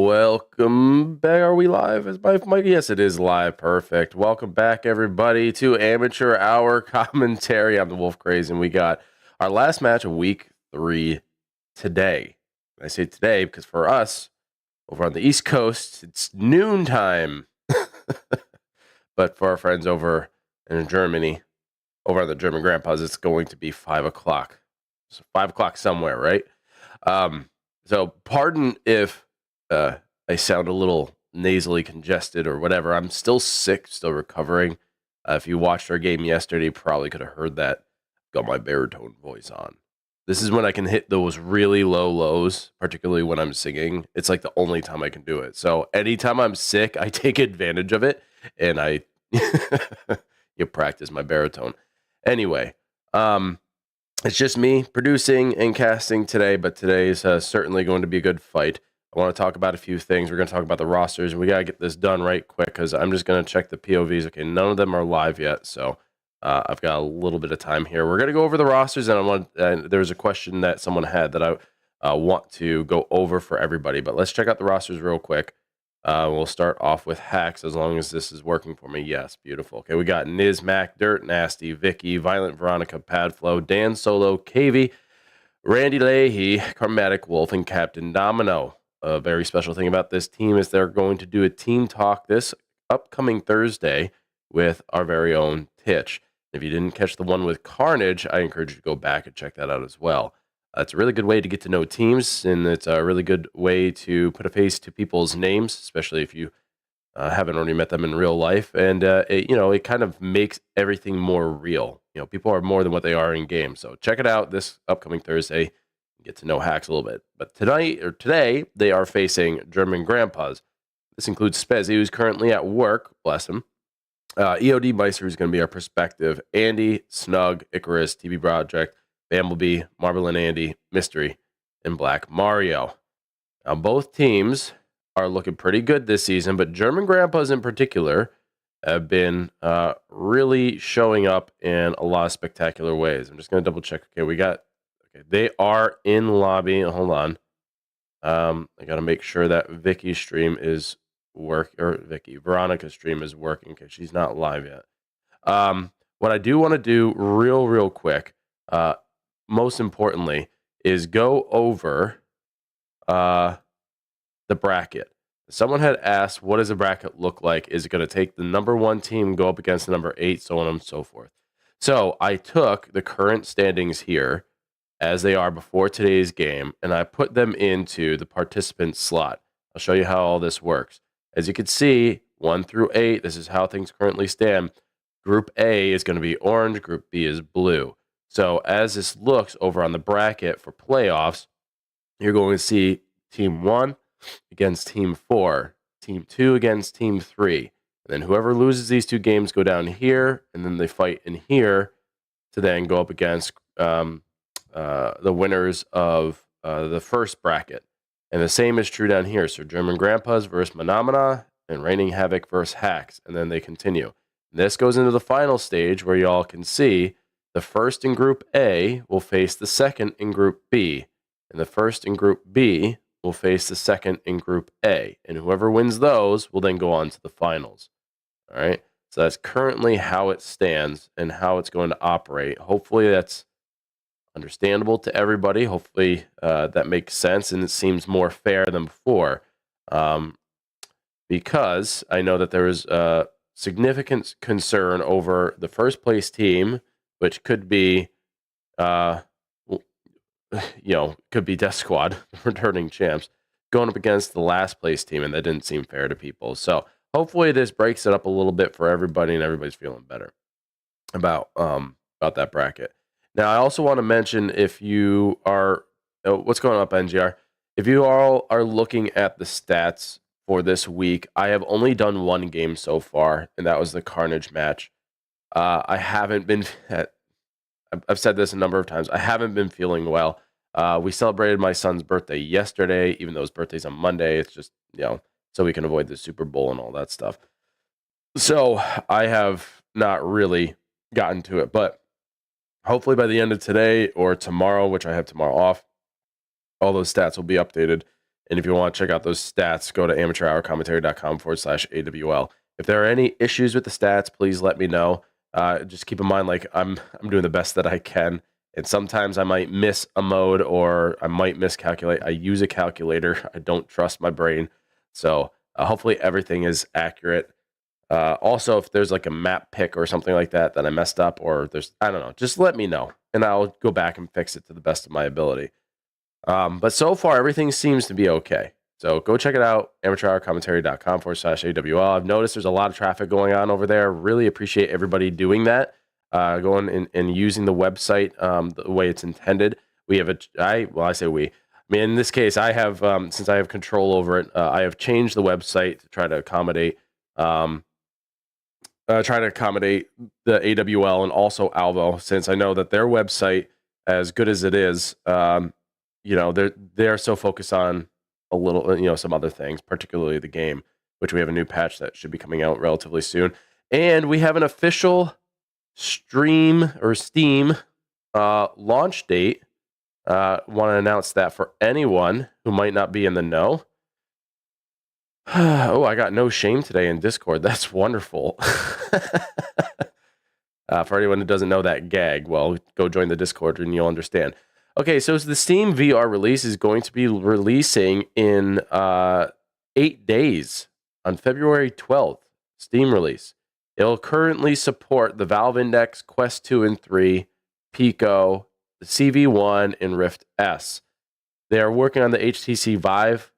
Welcome back. Are we live? Is my mic? Yes, it is live. Perfect. Welcome back, everybody, to Amateur Hour Commentary. I'm the Wolf Craze, and we got our last match of Week 3 today. I say today because for us, over on the East Coast, it's noontime. But for our friends over in Germany, over on the German grandpas, it's going to be 5 o'clock. So 5 o'clock somewhere, right? So pardon if I sound a little nasally congested or whatever. I'm still sick, still recovering. If you watched our game yesterday, you probably could have heard that. Got my baritone voice on. This is when I can hit those really low lows, particularly when I'm singing. It's like the only time I can do it. So anytime I'm sick, I take advantage of it, and I you practice my baritone. Anyway, it's just me producing and casting today, but today is certainly going to be a good fight. I want to talk about a few things. We're going to talk about the rosters, and we got to get this done right quick because I'm just going to check the POVs. Okay, none of them are live yet, so I've got a little bit of time here. We're going to go over the rosters, and there was a question that someone had that I want to go over for everybody, but let's check out the rosters real quick. We'll start off with Haxx as long as this is working for me. Yes, beautiful. Okay, we got Niz, Mac, Dirt Nasty, Vicky, Violent Veronica, Padflow, Dan Solo, KV, Randy Leahy, Karmatic Wolf, and Captain Domino. A very special thing about this team is they're going to do a team talk this upcoming Thursday with our very own Titch. If you didn't catch the one with Carnage, I encourage you to go back and check that out as well. It's a really good way to get to know teams, and it's a really good way to put a face to people's names, especially if you haven't already met them in real life. And it kind of makes everything more real. People are more than what they are in game. So check it out this upcoming Thursday. Get to know Haxx a little bit. But today, they are facing German grandpas. This includes Spezzy, who's currently at work. Bless him. EOD Meister, who's going to be our perspective. Andy, Snug, Icarus, TB Project, Bamblebee, Marble and Andy, Mystery, and Black Mario. Now, both teams are looking pretty good this season, but German grandpas in particular have been really showing up in a lot of spectacular ways. I'm just going to double check. Okay, they are in lobby. Hold on. I got to make sure that Vicky's stream is Veronica's stream is working because she's not live yet. What I do want to do real quick, most importantly, is go over the bracket. Someone had asked, what does a bracket look like? Is it going to take the number 1 team, go up against the number 8, so on and so forth? So I took the current standings here as they are before today's game, and I put them into the participant slot. I'll show you how all this works. As you can see, 1 through 8, this is how things currently stand. Group A is going to be orange, Group B is blue. So as this looks over on the bracket for playoffs, you're going to see Team 1 against Team 4, Team 2 against Team 3. And then whoever loses these 2 games go down here, and then they fight in here to then go up against the winners of the first bracket. And the same is true down here. So German Grandpas versus Manamana and Reigning Havoc versus Haxx. And then they continue. And this goes into the final stage where y'all can see the first in Group A will face the second in Group B. And the first in Group B will face the second in Group A. And whoever wins those will then go on to the finals. All right. So that's currently how it stands and how it's going to operate. Hopefully that's understandable to everybody. Hopefully that makes sense and it seems more fair than before, because I know that there is significant concern over the first place team, which could be, could be Death Squad, returning champs, going up against the last place team, and that didn't seem fair to people. So hopefully this breaks it up a little bit for everybody, and everybody's feeling better about that bracket. Now, I also want to mention, if you are, what's going up, NGR? If you all are looking at the stats for this week, I have only done 1 game so far, and that was the Carnage match. I haven't been, I've said this a number of times, I haven't been feeling well. We celebrated my son's birthday yesterday, even though his birthday's on Monday. It's just, so we can avoid the Super Bowl and all that stuff. So I have not really gotten to it, but hopefully by the end of today or tomorrow, which I have tomorrow off, all those stats will be updated And if you want to check out those stats, go to amateurhourcommentary.com/AWL. If there are any issues with the stats, please let me know. Just keep in mind, like I'm doing the best that I can. And sometimes I might miss a mode or I might miscalculate. I use a calculator. I don't trust my brain. So hopefully everything is accurate. Also, if there's like a map pick or something like that I messed up, or there's, I don't know, just let me know and I'll go back and fix it to the best of my ability. But so far, everything seems to be okay. So go check it out, amateurhourcommentary.com/AWL. I've noticed there's a lot of traffic going on over there. Really appreciate everybody doing that. Going and using the website the way it's intended. We have I say we. I mean, in this case, I have since I have control over it, I have changed the website to try to accommodate the AWL and also Alvo, since I know that their website, as good as it is, they're so focused on a little, some other things, particularly the game, which we have a new patch that should be coming out relatively soon, and we have an official Steam launch date. Want to announce that for anyone who might not be in the know. Oh, I got no shame today in Discord. That's wonderful. For anyone who doesn't know that gag, well, go join the Discord and you'll understand. Okay, so the Steam VR release is going to be releasing in 8 days on February 12th. Steam release. It'll currently support the Valve Index, Quest 2 and 3, Pico, the CV1, and Rift S. They are working on the HTC Vive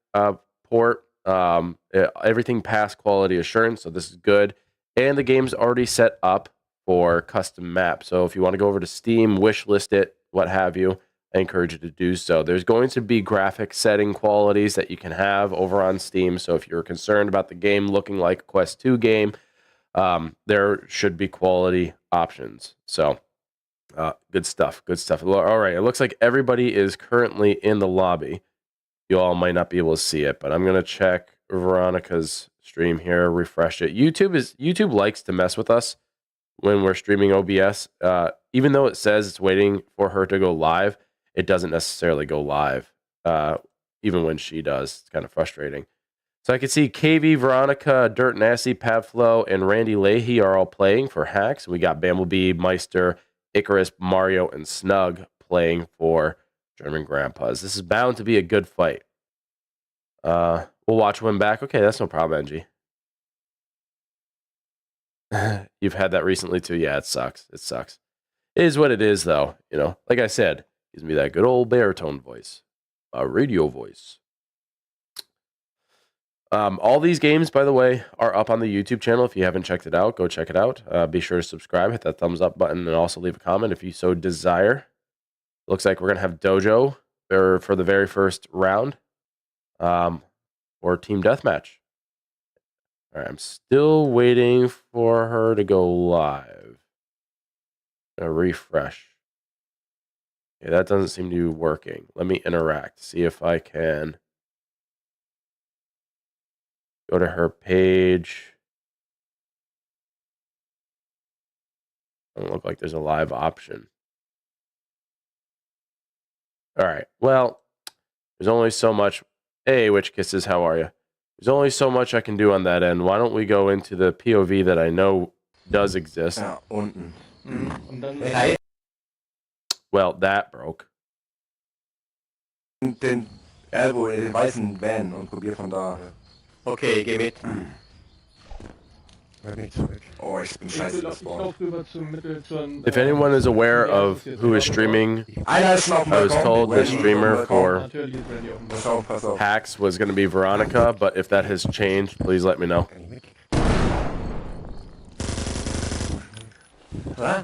port. Everything passed quality assurance, so this is good. And the game's already set up for custom maps. So if you want to go over to Steam, wishlist it, what have you, I encourage you to do so. There's going to be graphic setting qualities that you can have over on Steam. So if you're concerned about the game looking like a Quest 2 game, there should be quality options. So good stuff. All right, it looks like everybody is currently in the lobby. You all might not be able to see it, but I'm going to check Veronica's stream here, refresh it. YouTube likes to mess with us when we're streaming OBS. Even though it says it's waiting for her to go live, it doesn't necessarily go live, even when she does. It's kind of frustrating. So I can see KV, Veronica, Dirt Nasty, Pavflo, and Randy Leahy are all playing for Haxx. We got Bamblebee, Meister, Icarus, Mario, and Snug playing for German Grandpas. This is bound to be a good fight. We'll watch win back. Okay, that's no problem, Angie. You've had that recently too. Yeah, it sucks. It is what it is, though. Like I said, gives me that good old baritone voice, a radio voice. All these games, by the way, are up on the YouTube channel. If you haven't checked it out, go check it out. Be sure to subscribe, hit that thumbs up button, and also leave a comment if you so desire. Looks like we're going to have Dojo for the very first round, or Team Deathmatch. All right, I'm still waiting for her to go live. Refresh. Okay, that doesn't seem to be working. Let me interact, see if I can go to her page. Doesn't look like there's a live option. All right, well, there's only so much. Hey, Witch Kisses, how are you? There's only so much I can do on that end. Why don't we go into the POV that I know does exist? Ja, unten. Well, that broke. Den Alvo, den weißen Van und probier von da. Okay, geh mit. Oh, ich bin scheiße das Wort. If anyone is aware of who is streaming, Einer ist noch I was told the streamer for Pass auf. Haxx was going to be Veronica, but if that has changed, please let me know.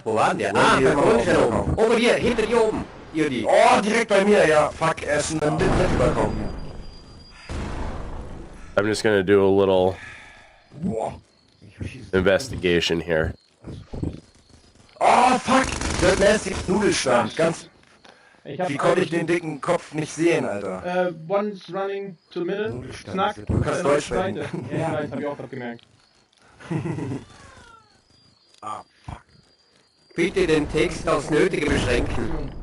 Wo waren die? Ah, bei Grundstelle oben. Oben hier, hinter dir oben. Hier die. Oh, direkt bei mir, ja. Fuck, er ist in den Balkon. I'm just going to do a little Boah. investigation here. Oh, fuck! Das lässt Nudelstand. Ganz. Wie konnte ich den dicken Kopf nicht sehen, Alter? One's running to the middle. Nudelstand. Snack. Du kannst Deutsch sprechen. Ja, das hab ich auch gerade gemerkt. Ah, fuck. Bitte den Text aufs Nötige beschränken.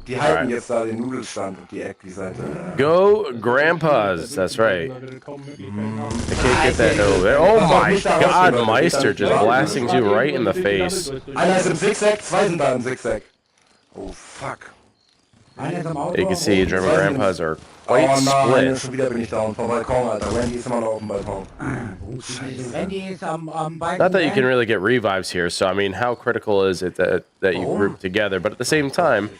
Die halten jetzt da den Nudelstand und die Seite. Go Grandpas. That's right. I can't get that over. Oh my God, Meister just blasting you right in the face. Einer ist im Zigzag, zwei sind da im Zigzag. Oh fuck. You can see German Grandpas are quite nein, split. schon wieder bin ich down vom Balkon, Alter. Randy ist immer noch auf dem Balkon. Randy ist am Balkon. Not that you can really get revives here, so I mean, how critical is it that you group together? But at the same time,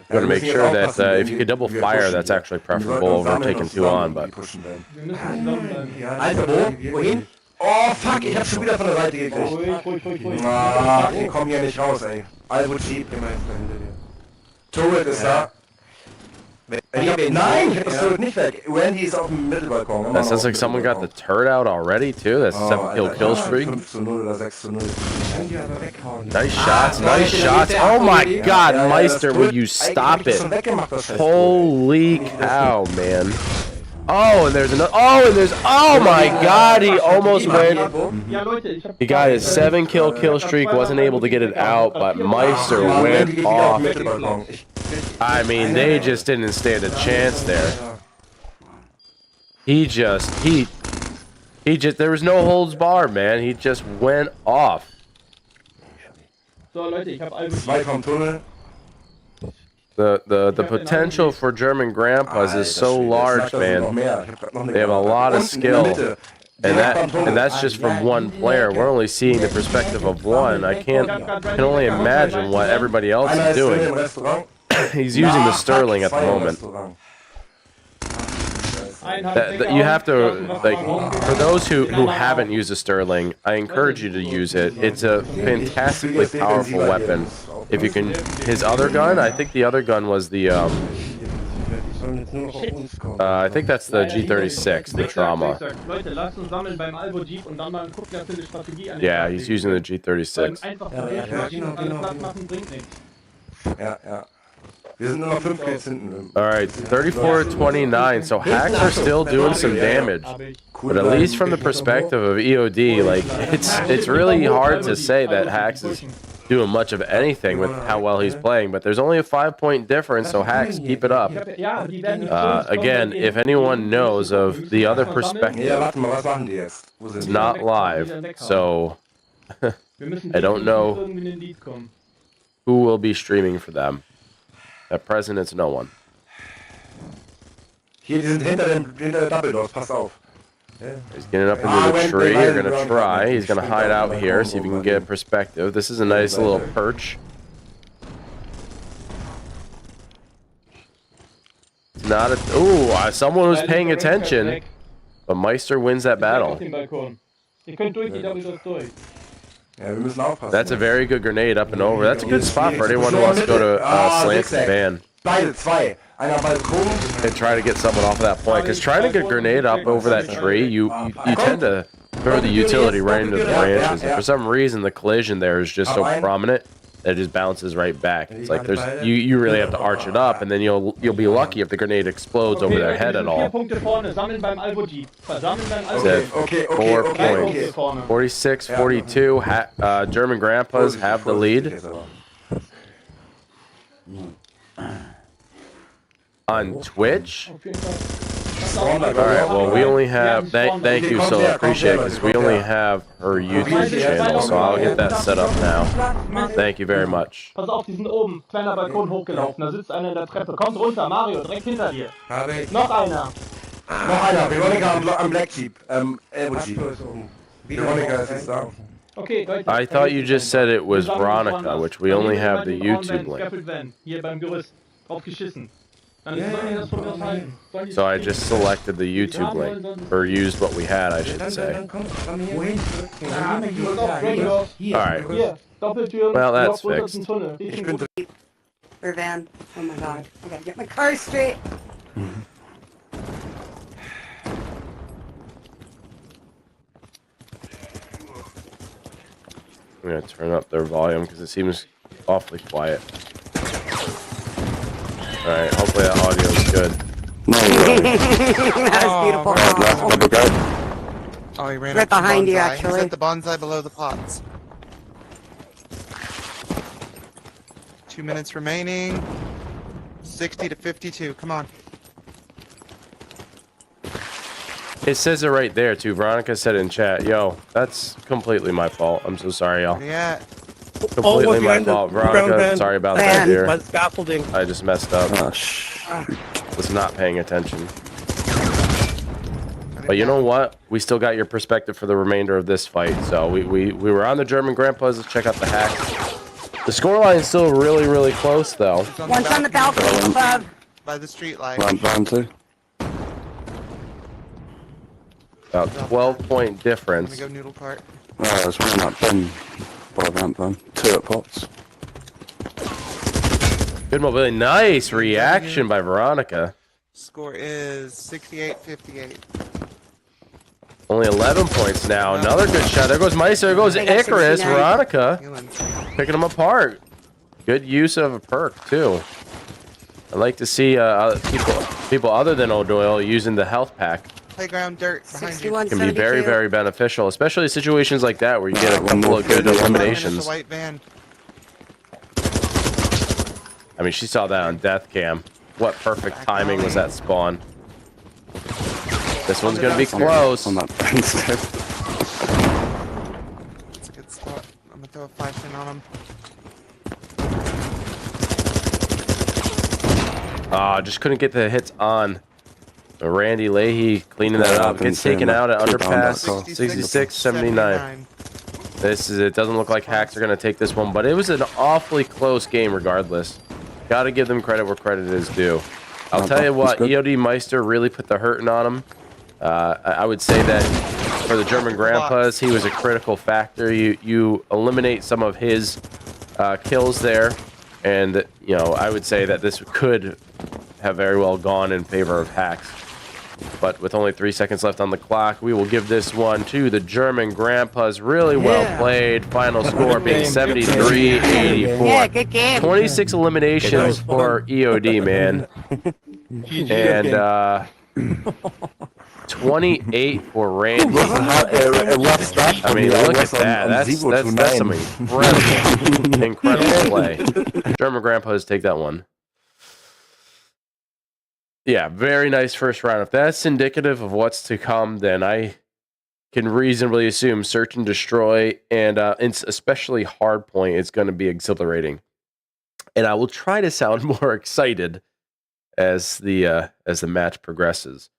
you want to make sure that if you could double fire, that's actually preferable over taking two on. But Alter, wohin? Oh fuck, ich hab schon wieder von der Seite gekriegt. Ah, ich komm hier nicht raus, ey. Alvo Jeep. Turret ist da. Nein, ich hab das Turret nicht weg. Randy ist auf dem Mittelbalkon. that sounds like someone got the turret out already too. That's a 7-kill streak. 5:0 oder 6:0. Nice shots, nice shots. Oh my God, Meister, will you stop it? Holy cow, man. Oh, and there's another. Oh, and there's. Oh my God, he almost went. He got his 7-kill streak, wasn't able to get it out, but Meister went off. I mean, they just didn't stand a chance there. He just, there was no holds barred, man. He just went off. Zwei vom Tunnel. The potential for German Grandpas is so large, man. They have a lot of skill, and that's just from one player. We're only seeing the perspective of one. I can only imagine what everybody else is doing. He's using the Sterling at the moment. You have to, like, for those who haven't used a Sterling, I encourage you to use it. It's a fantastically powerful weapon. If you can, his other gun, I think the other gun was the, I think that's the G36, the Trauma. Yeah, he's using the G36. Ja. Wir sind nur noch 5 Kills hinten. Alright, 34-29, so Haxx are still doing some damage. But at least from the perspective of EOD, like, it's really hard to say that Haxx is doing much of anything with how well he's playing, but there's only a 5-point difference, so Haxx, keep it up. Again, if anyone knows of the other perspective, it's not live, so I don't know who will be streaming for them. At present, it's no one. Hier, die sind hinter der Double Doors, pass auf. He's getting up into the tree. You're going to try. He's going to hide out here, see if you can get a perspective. This is a nice little perch. It's not a... Ooh, someone was paying attention. But Meister wins that battle. That's a very good grenade up and over. That's a good spot for anyone who wants to go to slant and van. And try to get someone off of that point. Because trying to get a grenade up over that tree, you tend to throw the utility right into the branches. And for some reason, the collision there is just so prominent that it just bounces right back. It's like you really have to arch it up, and then you'll be lucky if the grenade explodes over their head at all. 4 points. 46-42. German Grandpas have the lead. On Twitch? Alright, well, we only have... Thank you, so appreciate it, because we only have her YouTube channel, so I'll get that set up now. Thank you very much. Pass auf, die sind oben. Kleiner Balkon hochgelaufen. Da sitzt einer in der Treppe. Kommt runter, Mario, direkt hinter dir. Noch einer. Veronica am Black Jeep. Alvo Jeep. Veronica ist da. Okay, Leute. I thought you just said it was Veronica, which we only have the YouTube link. Hier beim Gerüst. Drauf geschissen. So I just selected the YouTube link, or used what we had, I should say. Alright. Well, that's fixed. Or van. Oh my god. I gotta get my car straight. I'm gonna turn up their volume because it seems awfully quiet. Alright, hopefully that audio is good. That was beautiful. Oh, he ran Right up the behind you, bonsai. actually. He's at the bonsai below the pots. 2 minutes remaining. 60 to 52. Come on. It says it right there, too. Veronica said in chat, yo, that's completely my fault. I'm so sorry, y'all. Yeah. Completely my fault. Veronica, sorry about that, dear. My scaffolding. I just messed up. Oh, Was not paying attention. But you know what? We still got your perspective for the remainder of this fight. So we were on the German grandpas. Let's check out the Haxx. The scoreline is still really, really close, though. One's on the balcony above. By the street light. round 2. About 12-point difference. Let me go noodle cart. Right, I was running that bin by ramp then. 2 at pots. Good mobility. Nice reaction by Veronica. Score is 68-58. Only 11 points now. Another good shot. There goes Meister. There goes They got Icarus. 69. Veronica Healing. picking them apart. Good use of a perk, too. I like to see people other than O'Doyle using the health pack. Playground dirt behind you. 61, Can be very, 72. very beneficial, especially in situations like that where you get a couple of good There's a eliminations. white van. I mean, she saw that on death cam. What perfect timing was that spawn? This one's gonna be close. On that bin still. It's a good spot. I'm gonna throw a flash in on him. Ah, just couldn't get the hits on. Randy Leahy cleaning that up. Gets taken out at underpass. 66, 79. It doesn't look like Haxx are gonna take this one, but it was an awfully close game regardless. Gotta give them credit where credit is due. I'll tell you what, EOD Meister really put the hurting on him. I would say that for the German grandpas, he was a critical factor. You eliminate some of his kills there, and you know I would say that this could have very well gone in favor of Haxx. But with only 3 seconds left on the clock, we will give this one to the German grandpas. Really well played. Final score being 73-84. Yeah, good game. 26 eliminations for EOD, man. And 28 for Randy. I mean, look at that. That's some incredible play. German grandpas take that one. Yeah, very nice first round. If that's indicative of what's to come, then I can reasonably assume search and destroy, and it's especially hardpoint, it's going to be exhilarating. And I will try to sound more excited as the match progresses.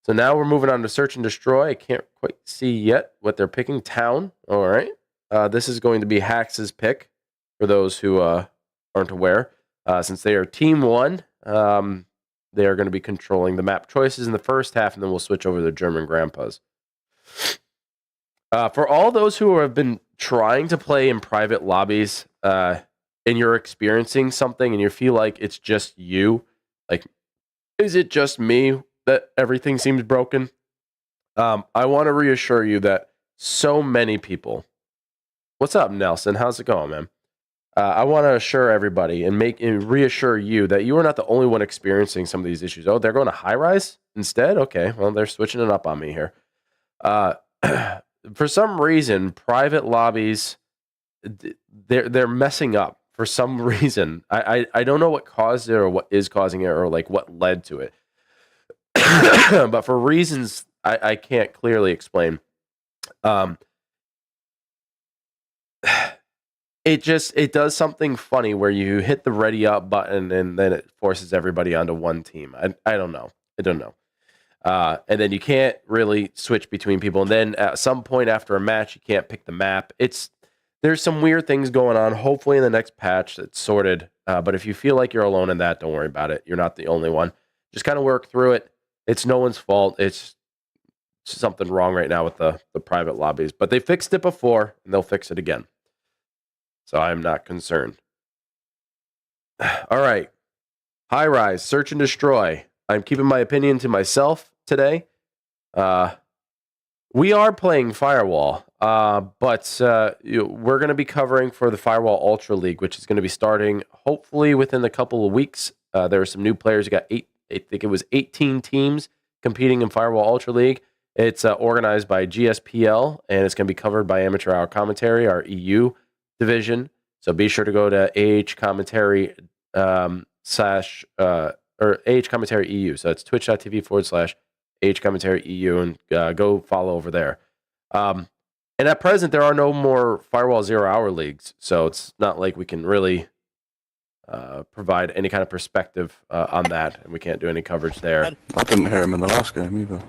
So now we're moving on to search and destroy. I can't quite see yet what they're picking. Town. All right. This is going to be Haxx's pick for those who aren't aware. Since they are team one, they are going to be controlling the map choices in the first half, and then we'll switch over to the German grandpas. For all those who have been trying to play in private lobbies, and you're experiencing something and you feel like it's just you, like, is it just me that everything seems broken? I want to reassure you that so many people... What's up, Nelson? How's it going, man? I want to assure everybody and reassure you that you are not the only one experiencing some of these issues. Oh, they're going to high rise instead? Okay, well, they're switching it up on me here. For some reason, private lobbies, they're messing up for some reason. I don't know what caused it or what is causing it or like what led to it. But for reasons I can't clearly explain. It does something funny where you hit the ready up button and then it forces everybody onto one team. I don't know. And then you can't really switch between people. And then at some point after a match, you can't pick the map. There's some weird things going on. Hopefully in the next patch it's sorted. But if you feel like you're alone in that, don't worry about it. You're not the only one. Just kind of work through it. It's no one's fault. It's something wrong right now with the private lobbies. But they fixed it before and they'll fix it again. So I'm not concerned. All right. High rise, search and destroy. I'm keeping my opinion to myself today. We are playing Firewall, but we're going to be covering for the Firewall Ultra League, which is going to be starting hopefully within a couple of weeks. There are some new players. You got I think it was 18 teams competing in Firewall Ultra League. It's organized by GSPL, and it's going to be covered by Amateur Hour Commentary, our EU division. So be sure to go to ahcommentary.com or AH Commentary EU. So it's twitch.tv/AH Commentary EU, and go follow over there. And at present, there are no more Firewall 0 Hour leagues, so it's not like we can really provide any kind of perspective on that, and we can't do any coverage there. I didn't hear him in the last game either.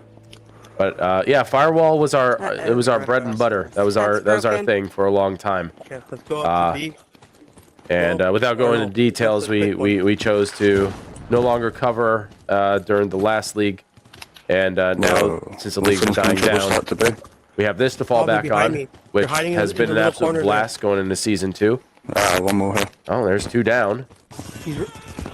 But yeah, Firewall was our bread and butter. That was our thing for a long time. Okay, let's go up to B. And without going into details, we chose to no longer cover during the last league, and now since the league is dying down, we have this to fall back on, which has been an absolute blast going into season 2. One more here. Oh, there's 2 down.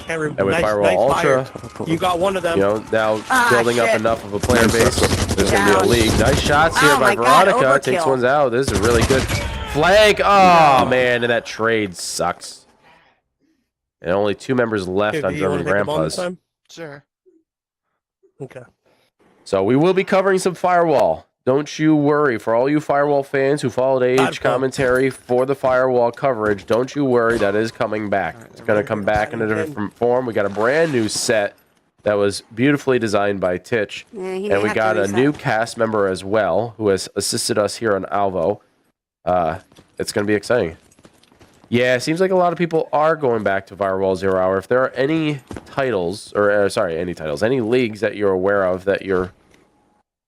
And with Firewall Ultra, you got one of them. You know, now building up enough of a player base, there's going to be a league. Nice shots here by Veronica. Takes ones out. This is a really good flag. Oh, man, and that trade sucks. And only 2 members left on German Grandpas. Sure. Okay. So we will be covering some Firewall. Don't you worry. For all you Firewall fans who followed AH Commentary for the Firewall coverage, don't you worry. That is coming back. It's going to come back in a different form. We got a brand new set that was beautifully designed by Titch. And we got a new cast member as well who has assisted us here on Alvo. It's going to be exciting. Yeah, it seems like a lot of people are going back to Firewall 0 Hour. If there are any titles, or any leagues that you're aware of that you're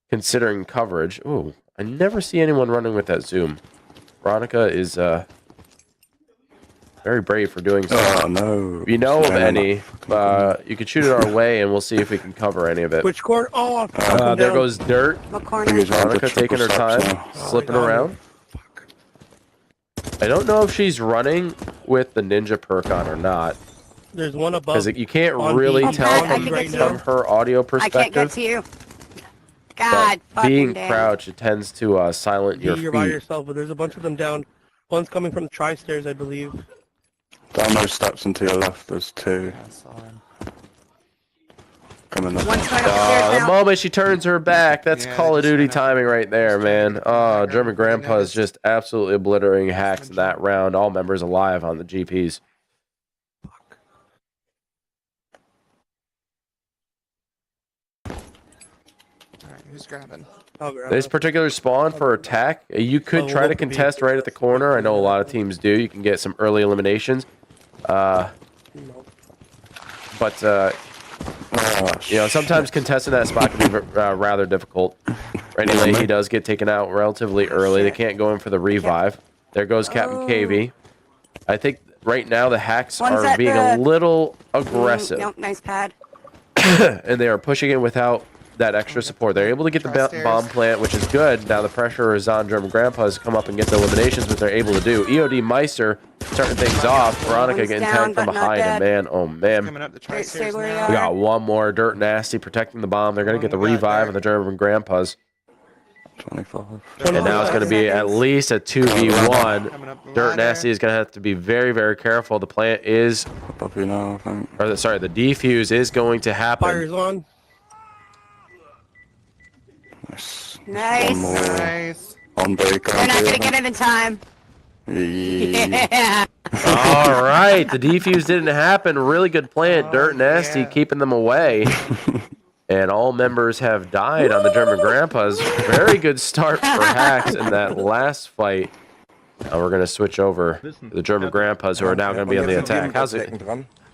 considering coverage. Ooh, I never see anyone running with that zoom. Veronica is very brave for doing so. Oh, no. If you know of any, you can shoot it our way, and we'll see if we can cover any of it. Which corner? Oh, there goes Dirt. What corner? Veronica taking her time, slipping around. I don't know if she's running with the ninja perk on or not. There's one above. Because you can't really tell from her audio perspective. I can't get to you. God, but being crouched, it tends to silent your feet. You're by yourself, but there's a bunch of them down. One's coming from the tri-stairs, I believe. Down those steps and to your left, there's 2. Coming up. The moment she turns her back, that's Call of Duty timing right there, man. Oh, German Grandpa is just absolutely obliterating Haxx in that round. All members alive on the GPs. Who's grabbing? This particular spawn for attack, you could try to contest right at the corner. I know a lot of teams do. You can get some early eliminations. But, you know, sometimes contesting that spot can be rather difficult. Anyway, he does get taken out relatively early. They can't go in for the revive. There goes Captain KV. I think right now the Haxx are being a little aggressive. Nope, nice pad. And they are pushing it without that extra support. They're able to get the bomb plant, which is good. Now the pressure is on German Grandpas to come up and get the eliminations, which they're able to do. EOD Meister starting things off. Veronica getting tagged from behind. And man, oh man. We got one more. Dirt Nasty protecting the bomb. They're going to get the revive on the German Grandpas. 25. And now it's going to be at least a 2v1. Dirt Nasty is going to have to be very, very careful. The plant is... Above you now, I think. Or sorry, the defuse is going to happen. Fire's on. Nice. On break. They're not gonna get it in time. Yeah. All right, the defuse didn't happen. Really good plant. Dirt Nasty keeping them away. And all members have died on the German Grandpas. Very good start for Haxx in that last fight. Now we're going to switch over to the German Grandpas, who are now going to be on the attack. How's it?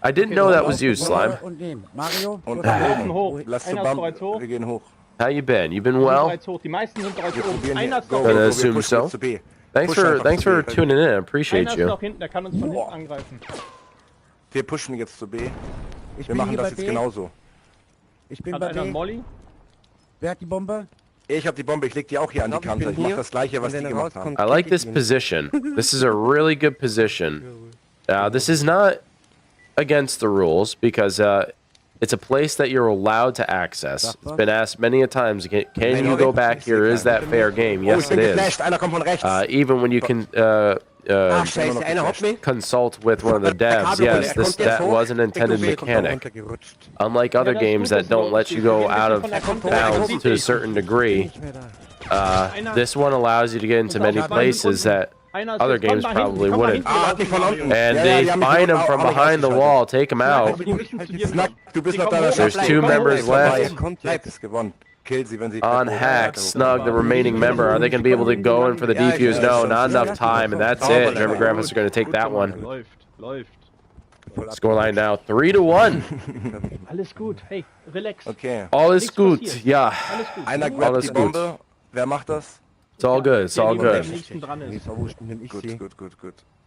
I didn't know that was you, Slime. How you been? You been well? I assume so. Thanks for tuning in. I appreciate you. Wir pushen jetzt zu B. Wir machen das jetzt genauso. Ich bin bei B. Wer hat die Bombe? Ich habe die Bombe. Ich leg die auch hier an die Kante. Ich mach das gleiche, was die gemacht haben. I like this position. This is a really good position. This is not against the rules because it's a place that you're allowed to access. It's been asked many a times, can you go back here? Is that fair game? Yes, it is. Even when you can consult with one of the devs, yes, that was an intended mechanic. Unlike other games that don't let you go out of bounds to a certain degree, this one allows you to get into many places that other games probably wouldn't. Ah, die von unten. And Ja, they die haben mich find him auch from nicht behind the ausgeschaltet. wall, take him out. Snack, du bist noch da. There's two members left. Bleib, ist gewonnen. Kill sie, wenn sie... On Haxx, Snug, the remaining member. Are they going to be able to go in for the defuse? No, not enough time, and that's it. German Grandpas are going to take that one. Läuft. Scoreline now 3-1. Alles gut. Hey, relax. Okay. All is gut. Ja, Alles gut. Einer Alles grabt die gut. Bombe. Wer macht das? it's all good. It's all Der am good. nächsten dran ist. Ist auch wurscht, nehm ich sie. Gut.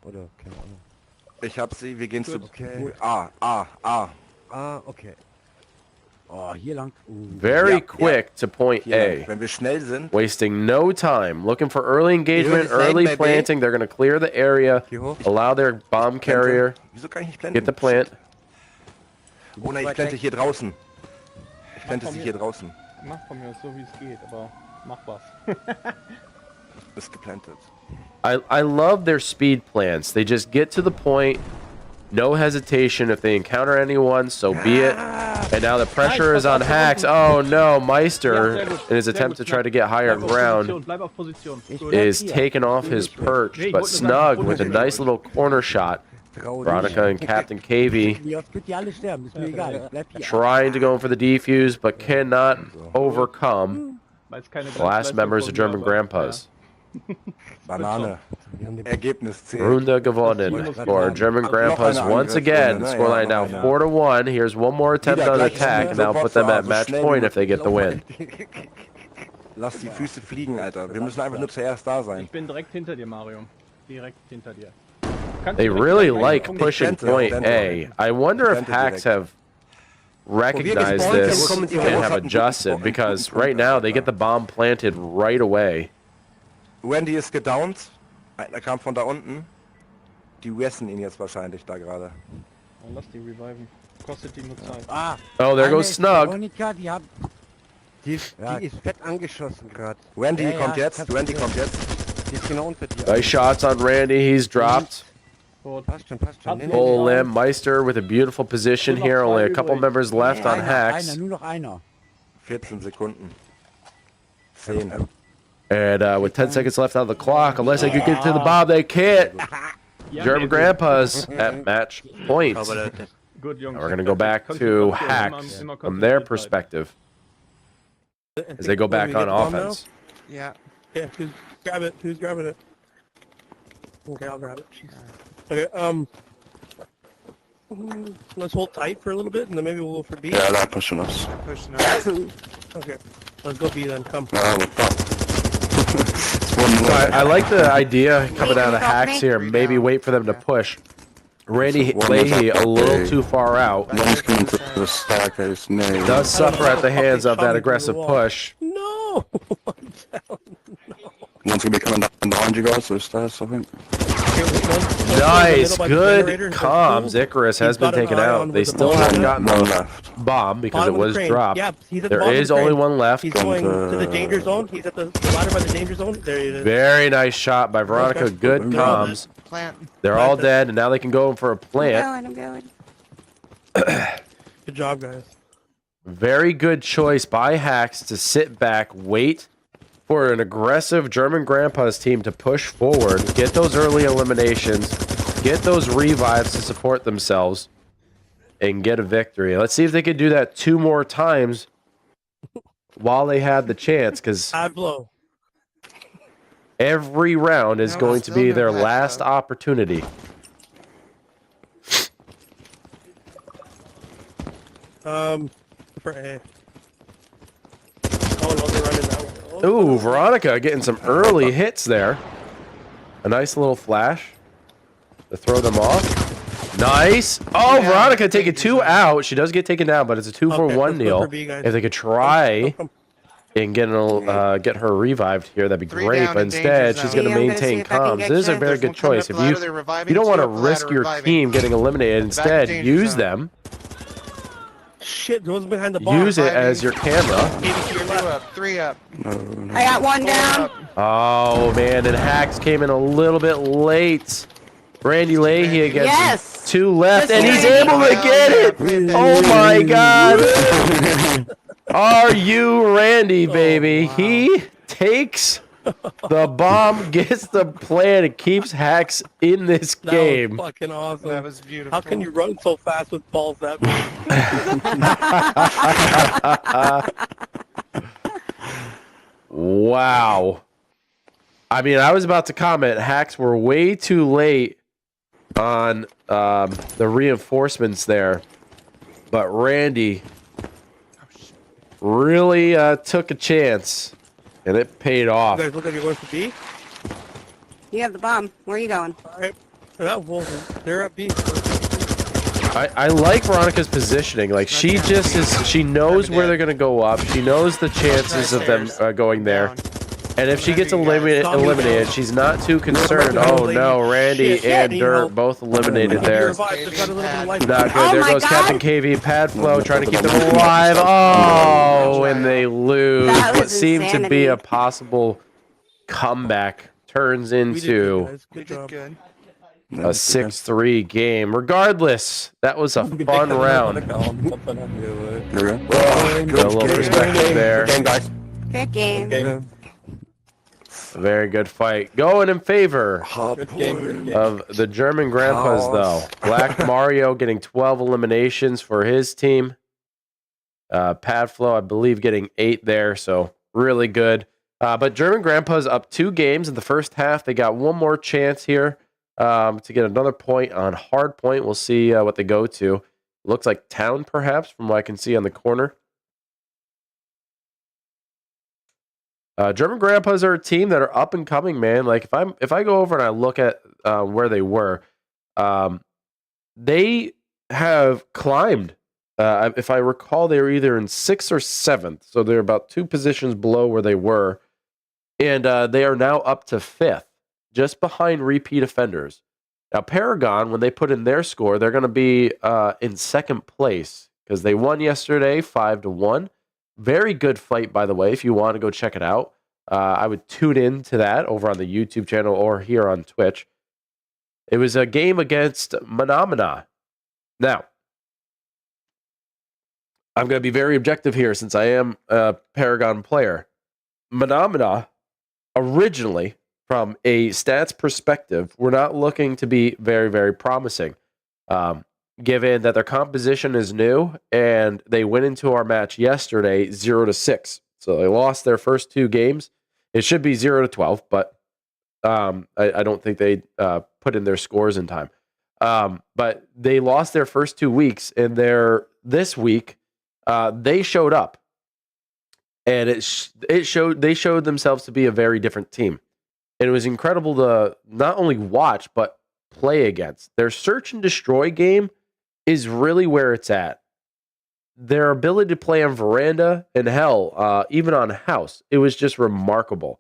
Oder, keine Ahnung. Ich hab sie, wir gehen zu... Okay. A. Ah, okay. Oh, hier lang. Very Ja, quick to point Hier, A. wenn wir schnell sind... Wasting no time. Looking for early engagement, You're the same, early baby. planting. They're going to clear the area, Hier hoch. allow their bomb carrier, Wieso kann ich nicht blenden? get the plant. Oh nein, ich plante hier draußen. Ich plante sie hier draußen. Mach von mir so wie es geht, aber mach was. Ist geplantet. I love their speed plants. They just get to the point, no hesitation. If they encounter anyone, so be it. And now the pressure is on Haxx. Oh no, Meister, in his attempt to try to get higher ground, Bleib auf Position. is taken off his perch. But Snug with a nice little corner shot. Veronica and Captain KV Wie oft könnt ihr alle sterben? Ist mir egal. Ich bleib hier. trying to go in for the defuse, but cannot overcome Weil's keine the last members of German Grandpas. Banane. Ergebnis 10. Runde gewonnen for German Grandpas once again. Scoreline now 4-1. Here's one more attempt on attack, and that'll put them at match point if they get the win. Lass die Füße fliegen, Alter. Wir müssen einfach nur zuerst da sein. Ich bin direkt hinter dir, Mario. Direkt hinter dir. They really like pushing point A. I wonder if Haxx have recognized this and have adjusted, because right now they get the bomb planted right away. Wendy ist gedownt. Einer kam von da unten. Die resten ihn jetzt wahrscheinlich da gerade. Lass die reviven. Kostet die nur Zeit. Ah, Oh, there goes Snug. Veronica, die ist fett angeschossen gerade. Wendy Ja, ja, kommt jetzt. kannst Wendy du kommt jetzt. Die ist genau unter dir. Nice shots on Randy. He's dropped. Passt schon. Nee, Full limb. Meister with a beautiful position here. Only a couple members left on Haxx. nur noch einer. 14 Sekunden. 10. And with 10 seconds left on the clock, unless they could get to the bomb, they can't. German Grandpas at match point. Gut, Jungs. We're going to go back to Haxx from their perspective as they go back on offense. Yeah. Yeah, who's grabbing it? Okay, I'll grab it. Okay, let's hold tight for a little bit, and then maybe we'll go for B. Yeah, they're pushing us. Pushing us. Okay, let's go B then, come. No, we're fucked. So I like the idea coming out of Haxx here. Maybe wait for them to push. Randy Leahy a little too far out. One's coming to the staircase near you. Does suffer at the hands of that aggressive push. No! One's gonna be coming down behind you guys, those stairs, I think. Nice, good comms. Icarus has been taken out. They still haven't gotten One the left. bomb because it was dropped. Yeah, he's at the There bottom is of the only crane. one left. He's going to the danger zone. He's at the ladder by the danger zone. There he is. Very nice shot by Veronica. Good comms. Plant. They're all dead, and now they can go in for a plant. I'm going. Good job, guys. Very good choice by Haxx to sit back, wait for an aggressive German Grandpa's team to push forward, get those early eliminations, get those revives to support themselves, and get a victory. Let's see if they can do that 2 more times while they had the chance, because Alvo. every round is No, going to still be no their match, last though. opportunity. For A. Oh, no, they're running that way. Ooh, Veronica getting some early hits there. A nice little flash to throw them off. Nice. Oh, Yeah, Veronica taking 2 out. She does get taken down, but it's a 2-for-1 let's go deal. for B, guys. If they could try Come. and get her revived here, that'd be 3 great. down But in danger instead, she's zone. going to Yeah, I'm gonna maintain see if I can comms. get This is a you. very There's good one coming choice. up If the you ladder, they're reviving. you don't Two want to up the ladder, risk your reviving. team getting eliminated, instead danger use zone. them. Shit, those behind the bar. Use it as your camera. Maybe to your 2 left. up, 3 up. I got one down. Oh, man, and Haxx came in a little bit late. Randy Leahy against Yes. 2 left, Yes, and he's Randy. able to get it. Oh, my God. Are you Randy, baby? He takes The bomb gets the plan and keeps Haxx in this game. That was fucking awesome. That was beautiful. How can you run so fast with balls that big? Wow. I mean, I was about to comment, Haxx were way too late on the reinforcements there. But Randy really took a chance, and it paid off. You guys look like you're going for B? You have the bomb. Where are you going? Alright. They're at B. I like Veronica's positioning. Like, she just is, she knows where they're going to go up. She knows the chances of them going there. And if she gets eliminated, she's not too concerned. Oh no, Randy and Dirt both eliminated there. Not good. There goes Captain KV, Pad Flow trying to keep them alive. Oh, and they lose. What seemed to be a possible comeback turns into We did good. a 6-3 game. Regardless, that was a fun round. A little perspective there. Good game. Very good fight. Going in favor of the German grandpas, though. Black Mario getting 12 eliminations for his team. Padflow, I believe, getting 8 there, so really good. But German grandpas up 2 games in the first half. They got one more chance here to get another point on hard point. We'll see what they go to. Looks like Town, perhaps, from what I can see on the corner. German grandpas are a team that are up and coming, man. Like if I go over and I look at where they were, they have climbed. If I recall, they were either in 6th or 7th, so they're about 2 positions below where they were, and they are now up to 5th, just behind repeat offenders. Now Paragon, when they put in their score, they're going to be in 2nd place because they won yesterday 5-1. Very good fight, by the way, if you want to go check it out. I would tune in to that over on the YouTube channel or here on Twitch. It was a game against Manamana. Now, I'm going to be very objective here since I am a Paragon player. Manamana, originally, from a stats perspective, were not looking to be very, very promising. Given that their composition is new, and they went into our match yesterday 0-6. So they lost their first 2 games. It should be 0-12, but I don't think they put in their scores in time. But they lost their first 2 weeks, and this week they showed up, and they showed themselves to be a very different team. And it was incredible to not only watch but play against. Their search and destroy game is really where it's at. Their ability to play on veranda and hell, even on house, it was just remarkable.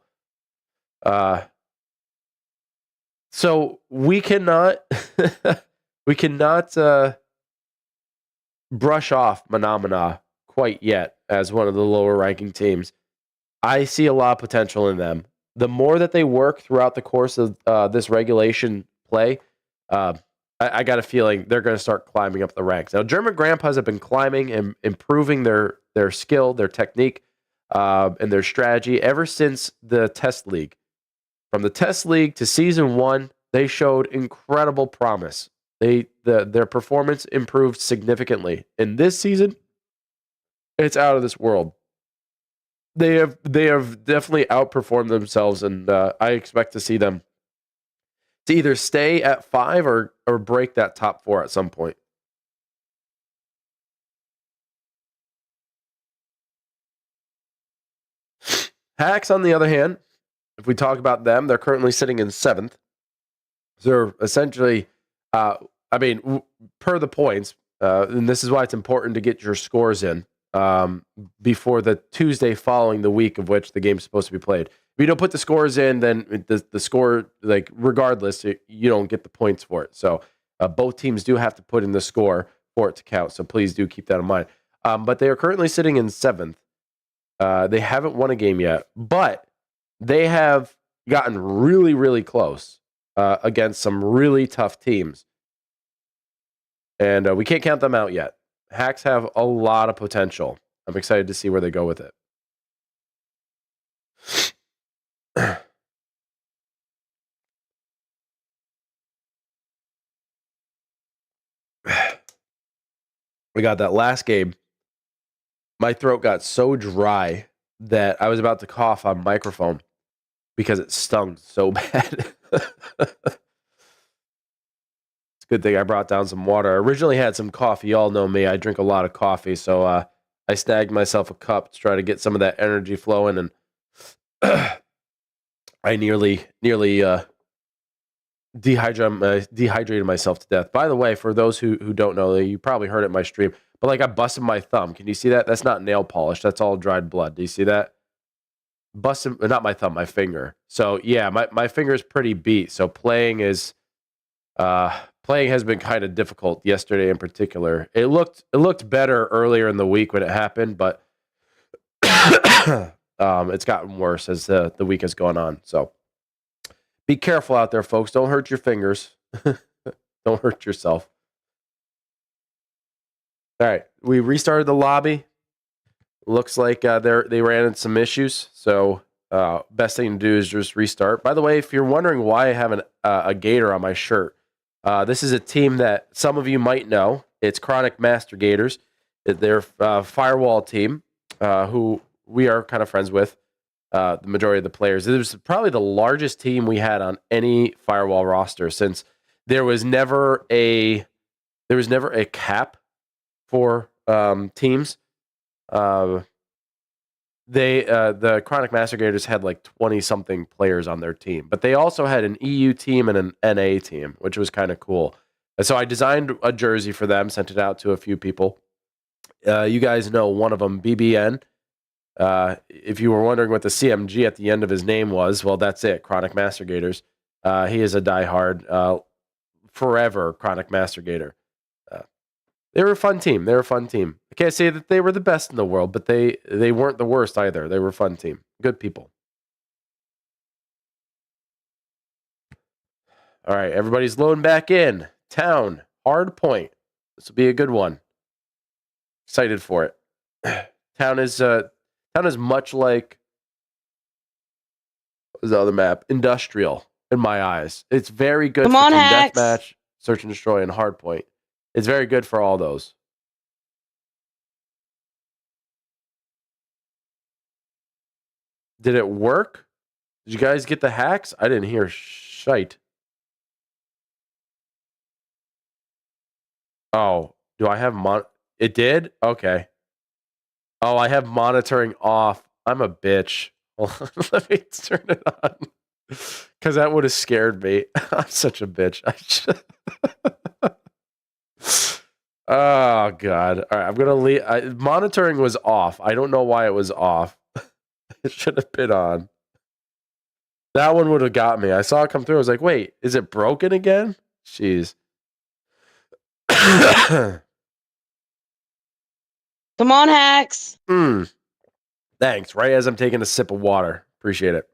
So we cannot brush off Manamana quite yet as one of the lower ranking teams. I see a lot of potential in them. The more that they work throughout the course of this regulation play, I got a feeling they're going to start climbing up the ranks. Now, German grandpas have been climbing and improving their skill, their technique, and their strategy ever since the test league. From the test league to season 1, they showed incredible promise. Their performance improved significantly. In this season, it's out of this world. They have definitely outperformed themselves, and I expect to see them to either stay at 5 or break that top 4 at some point. Haxx, on the other hand, if we talk about them, they're currently sitting in 7th. So they're essentially, per the points, and this is why it's important to get your scores in before the Tuesday following the week of which the game's supposed to be played. If you don't put the scores in, then the score, like regardless, you don't get the points for it. So both teams do have to put in the score for it to count. So please do keep that in mind. But they are currently sitting in 7th. They haven't won a game yet, but they have gotten really, really close against some really tough teams. And we can't count them out yet. Haxx have a lot of potential. I'm excited to see where they go with it. We got that last game. My throat got so dry that I was about to cough on microphone because it stung so bad. It's a good thing I brought down some water. I originally had some coffee. Y'all know me. I drink a lot of coffee, so I snagged myself a cup to try to get some of that energy flowing, and I nearly dehydrated myself to death. By the way, for those who don't know, you probably heard it in my stream, but like I busted my thumb. Can you see that? That's not nail polish. That's all dried blood. Do you see that? Busted, not my thumb, my finger. So yeah, my finger is pretty beat. So playing has been kind of difficult yesterday in particular. It looked better earlier in the week when it happened, but it's gotten worse as the week has gone on. So be careful out there, folks. Don't hurt your fingers. Don't hurt yourself. All right, we restarted the lobby. Looks like they ran into some issues. So best thing to do is just restart. By the way, if you're wondering why I have a gator on my shirt, this is a team that some of you might know. It's Chronic Master Gators. They're a firewall team who we are kind of friends with. The majority of the players. It was probably the largest team we had on any firewall roster, since there was never a cap for teams. The Chronic Master Gators had like 20 something players on their team, but they also had an EU team and an NA team, which was kind of cool. And so I designed a jersey for them, sent it out to a few people. You guys know one of them, BBN. If you were wondering what the CMG at the end of his name was, well, that's it, Chronic Master Gators. He is a diehard, forever Chronic Master Gator. They were a fun team. I can't say that they were the best in the world, but they weren't the worst either. They were a fun team. Good people. All right, everybody's loading back in. Town, hard point. This will be a good one. Excited for it. Town is much like the other map, industrial in my eyes. It's very good for team deathmatch, search and destroy, and hardpoint. It's very good for all those. Did it work? Did you guys get the hacks? I didn't hear shite. Oh, do I have it did? Okay. Oh, I have monitoring off. I'm a bitch. Well, let me turn it on. Because that would have scared me. I'm such a bitch. Oh, God. All right, I'm going to leave. Monitoring was off. I don't know why it was off. It should have been on. That one would have got me. I saw it come through. I was like, wait, is it broken again? Jeez. Come on, Haxx. Thanks. Right as I'm taking a sip of water. Appreciate it.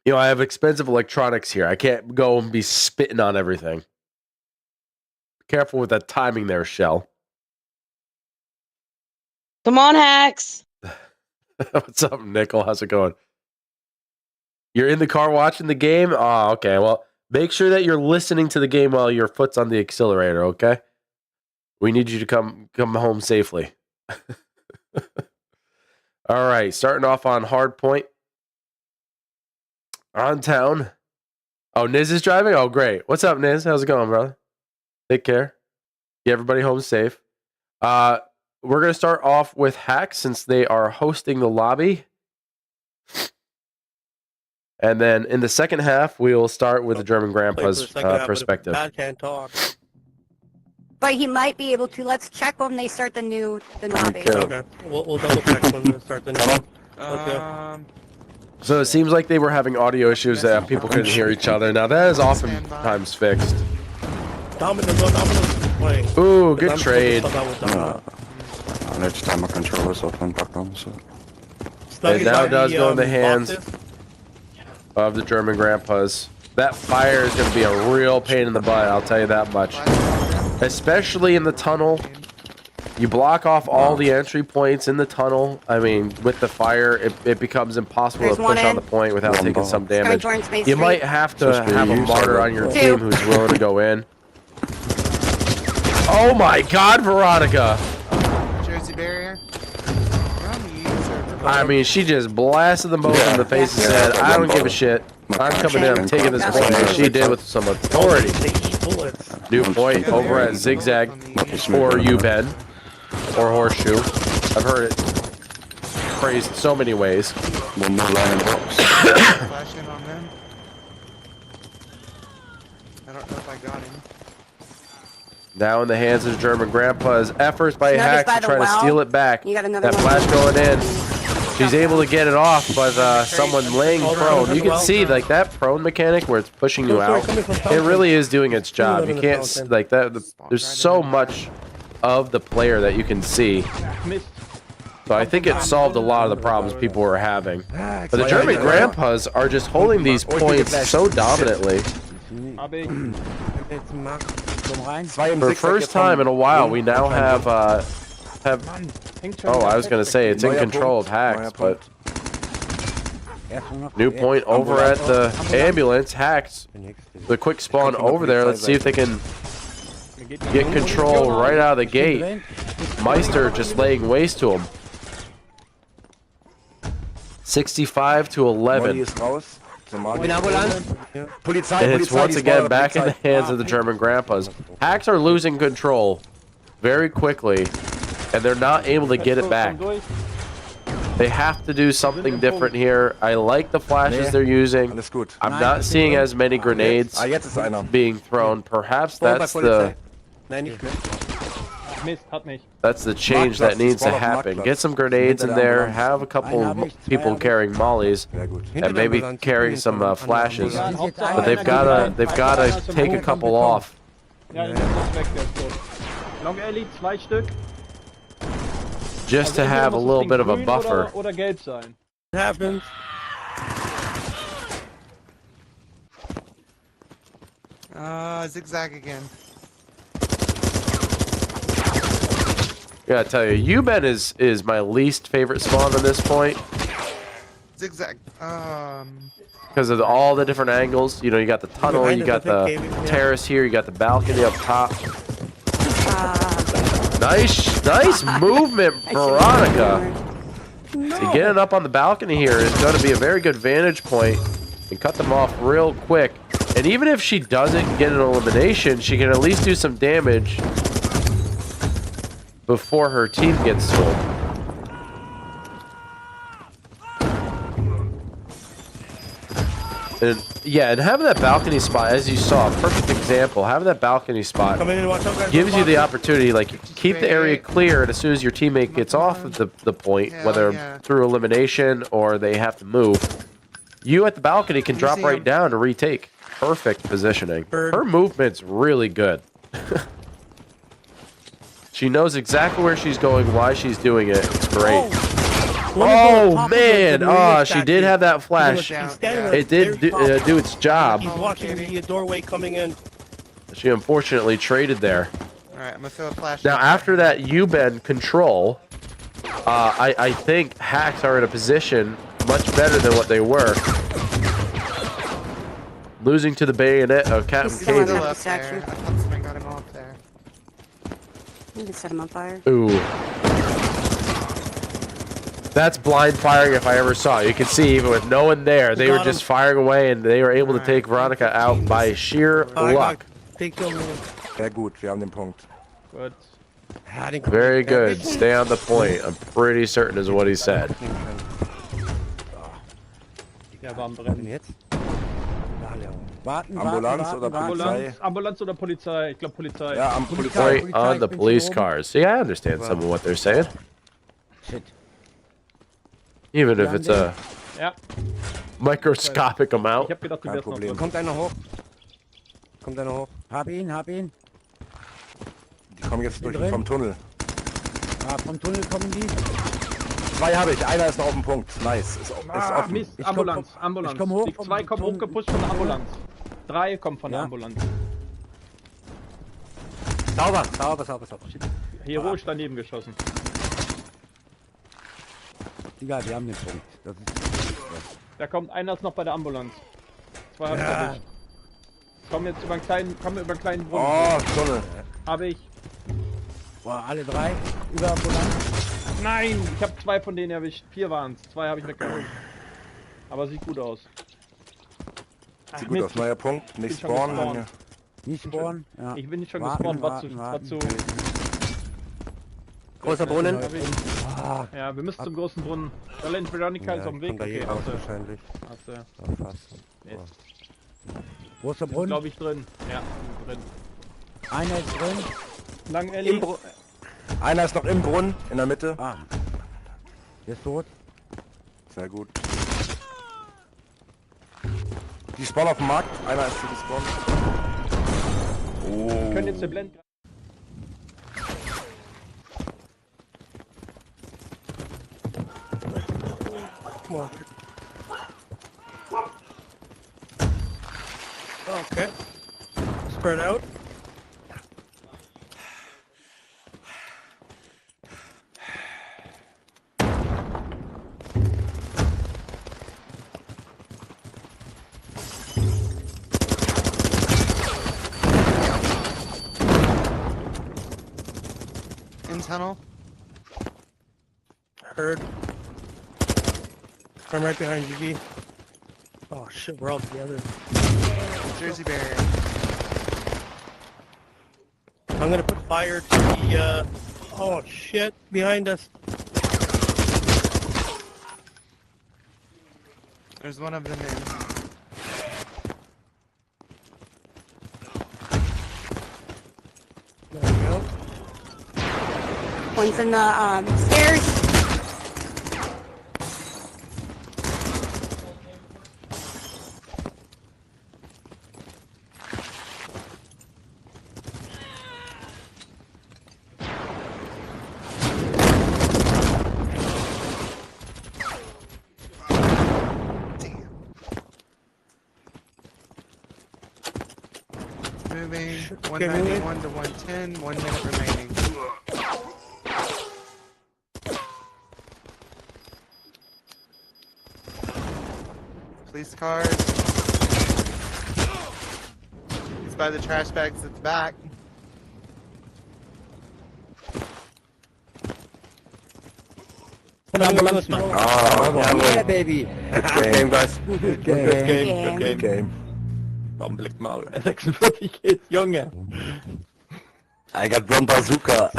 You know, I have expensive electronics here. I can't go and be spitting on everything. Careful with that timing there, Shell. Come on, Haxx. What's up, Nickel? How's it going? You're in the car watching the game? Oh, okay. Well, make sure that you're listening to the game while your foot's on the accelerator, okay? We need you to come home safely. All right, starting off on hard point. On town. Oh, Niz is driving? Oh, great. What's up, Niz? How's it going, brother? Take care. Get everybody home safe. We're going to start off with Haxx since they are hosting the lobby. And then in the second half, we'll start with the German Grandpa's perspective. I can't talk. But he might be able to. Let's check when they start the lobby. Okay. We'll double check when they start the new one. Let's go. So it seems like they were having audio issues that people couldn't hear each other. Now that is oftentimes fixed. Dominant playing. Ooh, good trade. I need to turn my controllers off and back on, so. It now does go in the hands of the German Grandpas. That fire is going to be a real pain in the butt, I'll tell you that much. Especially in the tunnel. You block off all the entry points in the tunnel. I mean, with the fire, it becomes impossible There's to one push on in. the point without One taking ball. some It's going damage. towards Main You Street. might have to Just have a use martyr that. on your Two. team who's willing to go in. Oh my God, Veronica! Jersey barrier. You're on the server. I mean, she just blasted them both in the face and said, "I don't give a shit. I'm coming in. I'm taking this point." And she did with some authority. New point over at Zigzag or U-Bend or Horseshoe. I've heard it phrased so many ways. One more line box. Flash in on them. I don't know if I got him. Now in the hands of German Grandpa's efforts by Notice Haxx by to the try to well, steal it back. you got another That one. flash going in. She's able to get it off, but someone laying prone. You can see like that prone mechanic where it's pushing you out. It really is doing its job. You can't like that. There's so much of the player that you can see. So I think it solved a lot of the problems people were having. But the German Grandpas are just holding these points so dominantly. For the first time in a while, we now have oh, I was gonna say it's in control of Haxx, but new point over at the ambulance. Haxx, the quick spawn over there. Let's see if they can get control right out of the gate. Meister just laying waste to him. 65 to 11. And it's once again back in the hands of the German Grandpas. Haxx are losing control very quickly, and they're not able to get it back. They have to do something different here. I like the flashes they're using. I'm not seeing as many grenades being thrown. Perhaps that's the change that needs to happen. Get some grenades in there. Have a couple people carrying mollies, and maybe carrying some flashes. But they've gotta take a couple off. Just to have a little bit of a buffer. Happens. Zigzag again. Gotta tell you, U-Ben is my least favorite spawn at this point. Zigzag. Because of all the different angles. You know, you got the tunnel, you got the terrace here, you got the balcony up top. Nice movement, Veronica. So getting up on the balcony here is going to be a very good vantage point and cut them off real quick. And even if she doesn't get an elimination, she can at least do some damage before her team gets sold. And yeah, and having that balcony spot, as you saw, perfect example, having that balcony spot gives you the opportunity, like, you can keep the area clear, and as soon as your teammate gets off of the point, whether through elimination or they have to move, you at the balcony can drop right down to retake. Perfect positioning. Her movement's really good. She knows exactly where she's going, why she's doing it. It's great. Oh, man. Oh, she did have that flash. It did do its job. He's watching the doorway coming in. She unfortunately traded there. Alright, I'm gonna throw a flash. Now, after that U-bend control, I think Haxx are in a position much better than what they were. Losing to the bayonet of Captain Cable. I thought somebody got him off there. You can set him on fire. Ooh. That's blind firing if I ever saw it. You can see even with no one there, they were just firing away, and they were able to take Veronica out by sheer luck. Very good. Stay on the point. I'm pretty certain is what he said. Ambulanz oder Polizei? Ich glaube Polizei. Yeah, Point on the police cars. See, I understand some of what they're saying. Even if it's a microscopic amount. Ich hab gedacht, du wärst noch drin. Kommt einer hoch. Kommt einer hoch. Hab ihn. Die kommen jetzt durch vom Tunnel. Ja, vom Tunnel kommen die. Zwei habe ich, einer ist noch auf dem Punkt. Nice, ist offen. Mist, Ambulanz. Ich komm hoch. Die zwei kommen hochgepusht von der Ambulanz. Drei kommen von der Ambulanz. Sauber. heroisch daneben geschossen. Egal, wir haben den Punkt. Das ist Da kommt einer ist noch bei der Ambulanz. 2 hab ich erwischt. Komm jetzt über einen kleinen Brunnen. Oh, Sonne. Hab ich. Boah, alle 3 über Ambulanz. Nein, ich habe 2 von denen erwischt. 4 waren es. 2 habe ich weggeholt. Aber sieht gut aus. Sieht gut aus, neuer Punkt. Nicht spawnen. Nicht spawnen? Ja. Ich bin nicht schon Warten, gespawnt, warten. war zu. Großer Brunnen. Ja, wir müssen zum großen Brunnen. Veronica ist auf dem Weg. Okay, hast du. wahrscheinlich. Hast du. Ja, fast. Wo ist der Sind, Brunnen? glaube ich, drin. Ja, drin. Einer ist drin. Lang Ellie. Einer ist noch im Brunnen, in der Mitte. Ah. Der ist tot. Sehr gut. Die spawnen auf dem Markt. Einer ist für die Spawn. Wir können jetzt den Blend. Okay. Spread out. In tunnel. Heard. I'm right behind you, V. Oh shit, we're all together. Jersey barrier. I'm gonna put fire to the, oh shit, behind us. There's one of them in. There we go. One's in the stairs. Moving. Okay, 191 to 110. 1 minute remaining. Police cars. He's by the trash bags at the back. Yeah, baby. Good game, guys. Good Good game. game. Game. Augenblick mal. 46 Kills, Junge. I got one bazooka.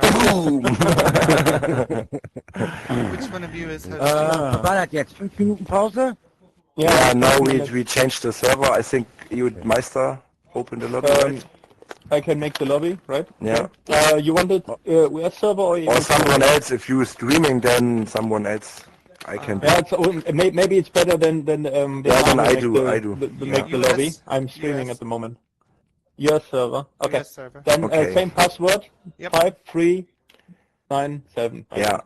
Boom! Which one of you is Was war das jetzt? 5 Minuten Pause? Yeah, now we changed the server. I think you, Meister, opened the lobby, right? I can make the lobby, right? Yeah. You wanted US server or Or someone else. If you're streaming, then someone else. I can. Yeah, it's, maybe it's better than Yeah, then I do. make the lobby. I'm streaming at the moment. US server. Okay. US server. Then Okay. same password. Yep. 5397. Yeah.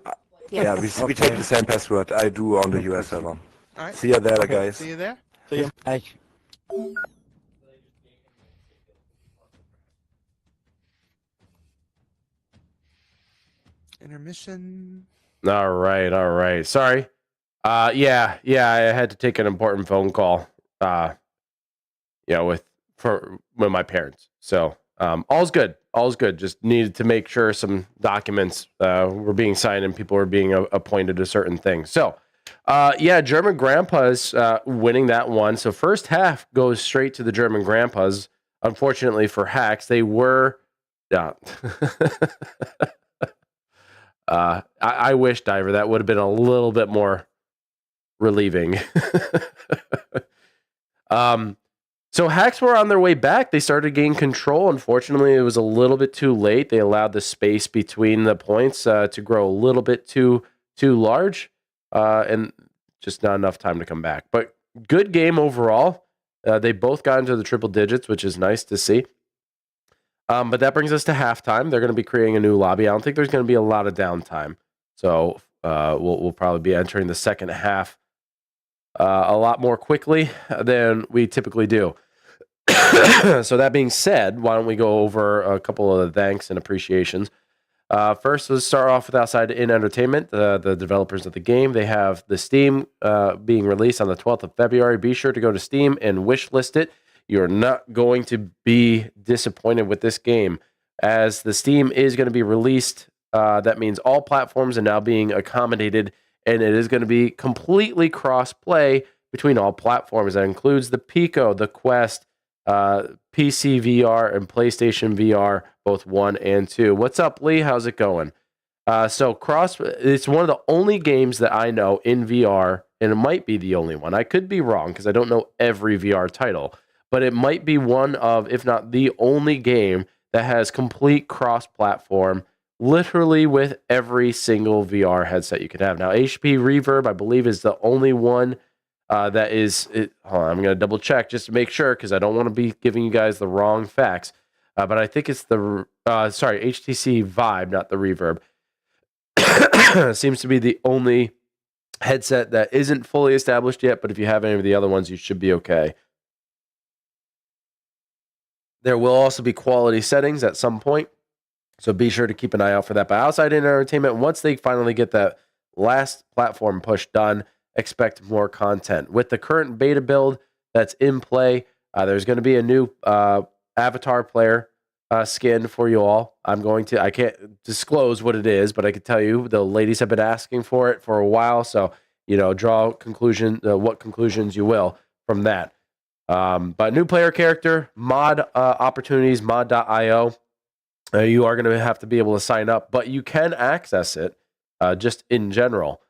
Yeah, we take the same password I do on the US server. Alright. See you there, guys. See you there. See you. Gleich. Intermission. All right. Sorry. Yeah, I had to take an important phone call. With my parents. So, all's good. Just needed to make sure some documents were being signed and people were being appointed to certain things. So, German Grandpas winning that one. So first half goes straight to the German Grandpas. Unfortunately for Haxx, they were. I wish, Diver, that would have been a little bit more relieving. So Haxx were on their way back. They started to gain control. Unfortunately, it was a little bit too late. They allowed the space between the points to grow a little bit too large, and just not enough time to come back. But good game overall. They both got into the triple digits, which is nice to see. But that brings us to halftime. They're going to be creating a new lobby. I don't think there's going to be a lot of downtime. So we'll probably be entering the second half a lot more quickly than we typically do. So that being said, why don't we go over a couple of the thanks and appreciations. First, let's start off with OutsideIn Entertainment, the developers of the game. They have the Steam being released on the 12th of February. Be sure to go to Steam and wishlist it. You're not going to be disappointed with this game. As the Steam is going to be released, that means all platforms are now being accommodated, and it is going to be completely cross-play between all platforms. That includes the Pico, the Quest, PC VR, and PlayStation VR, both 1 and 2. What's up, Lee? How's it going? It's one of the only games that I know in VR, and it might be the only one. I could be wrong because I don't know every VR title, but it might be one of, if not the only game that has complete cross-platform, literally with every single VR headset you can have. Now, HP Reverb, I believe, is the only one that is. Hold on, I'm going to double check just to make sure because I don't want to be giving you guys the wrong facts. But I think it's the HTC Vive, not the Reverb. Seems to be the only headset that isn't fully established yet. But if you have any of the other ones, you should be okay. There will also be quality settings at some point, so be sure to keep an eye out for that. But OutsideIn Entertainment, once they finally get that last platform push done, expect more content. With the current beta build that's in play, there's going to be a new avatar player skin for you all. I can't disclose what it is, but I can tell you the ladies have been asking for it for a while, so draw what conclusions you will from that. But new player character, mod opportunities, mod.io. You are going to have to be able to sign up, but you can access it just in general.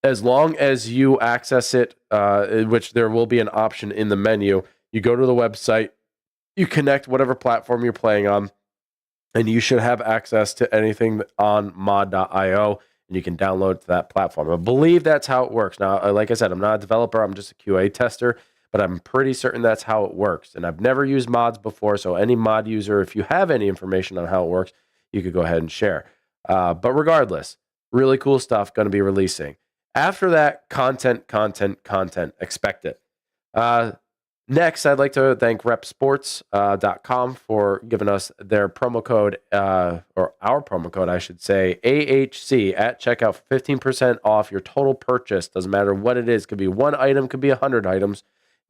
As long as you access it, which there will be an option in the menu, you go to the website, you connect whatever platform you're playing on, and you should have access to anything on mod.io, and you can download to that platform. I believe that's how it works. Now, like I said, I'm not a developer, I'm just a QA tester, but I'm pretty certain that's how it works. And I've never used mods before, so any mod user, if you have any information on how it works, you could go ahead and share. But regardless, really cool stuff going to be releasing. After that, content. Expect it. Next, I'd like to thank repsports.com for giving us their promo code, or our promo code, I should say, AHC at checkout for 15% off your total purchase. Doesn't matter what it is. Could be one item, could be 100 items.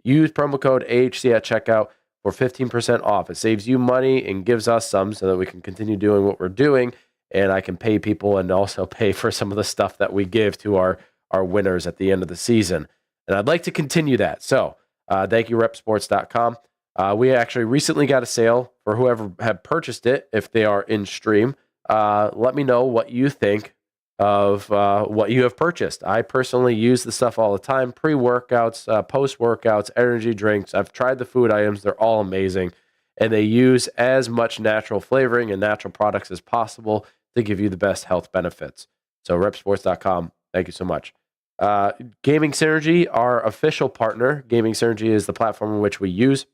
Use promo code AHC at checkout for 15% off. It saves you money and gives us some so that we can continue doing what we're doing, and I can pay people and also pay for some of the stuff that we give to our winners at the end of the season. And I'd like to continue that. So thank you, repsports.com. We actually recently got a sale for whoever had purchased it. If they are in stream, let me know what you think of what you have purchased. I personally use the stuff all the time, pre-workouts, post-workouts, energy drinks. I've tried the food items. They're all amazing. And they use as much natural flavoring and natural products as possible to give you the best health benefits. So repsports.com, thank you so much. Gaming Synergy, our official partner. Gaming Synergy is the platform in which we use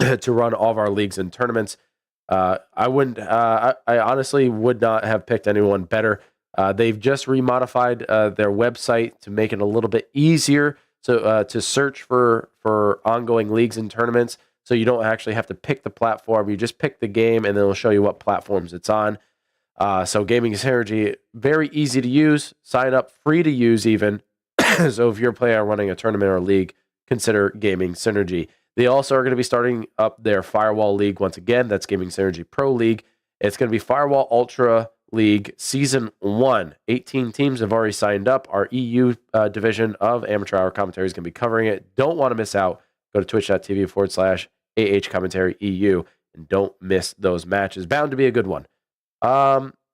to run all of our leagues and tournaments. I honestly would not have picked anyone better. They've just remodified their website to make it a little bit easier to search for ongoing leagues and tournaments. So you don't actually have to pick the platform. You just pick the game, and then it'll show you what platforms it's on. So Gaming Synergy, very easy to use. Sign up, free to use even. So if you're a player running a tournament or league, consider Gaming Synergy. They also are going to be starting up their Firewall League once again. That's Gaming Synergy Pro League. It's going to be Firewall Ultra League Season 1. 18 teams have already signed up. Our EU division of Amateur Hour Commentary is going to be covering it. Don't want to miss out. Go to twitch.tv/AH Commentary EU and don't miss those matches. Bound to be a good one.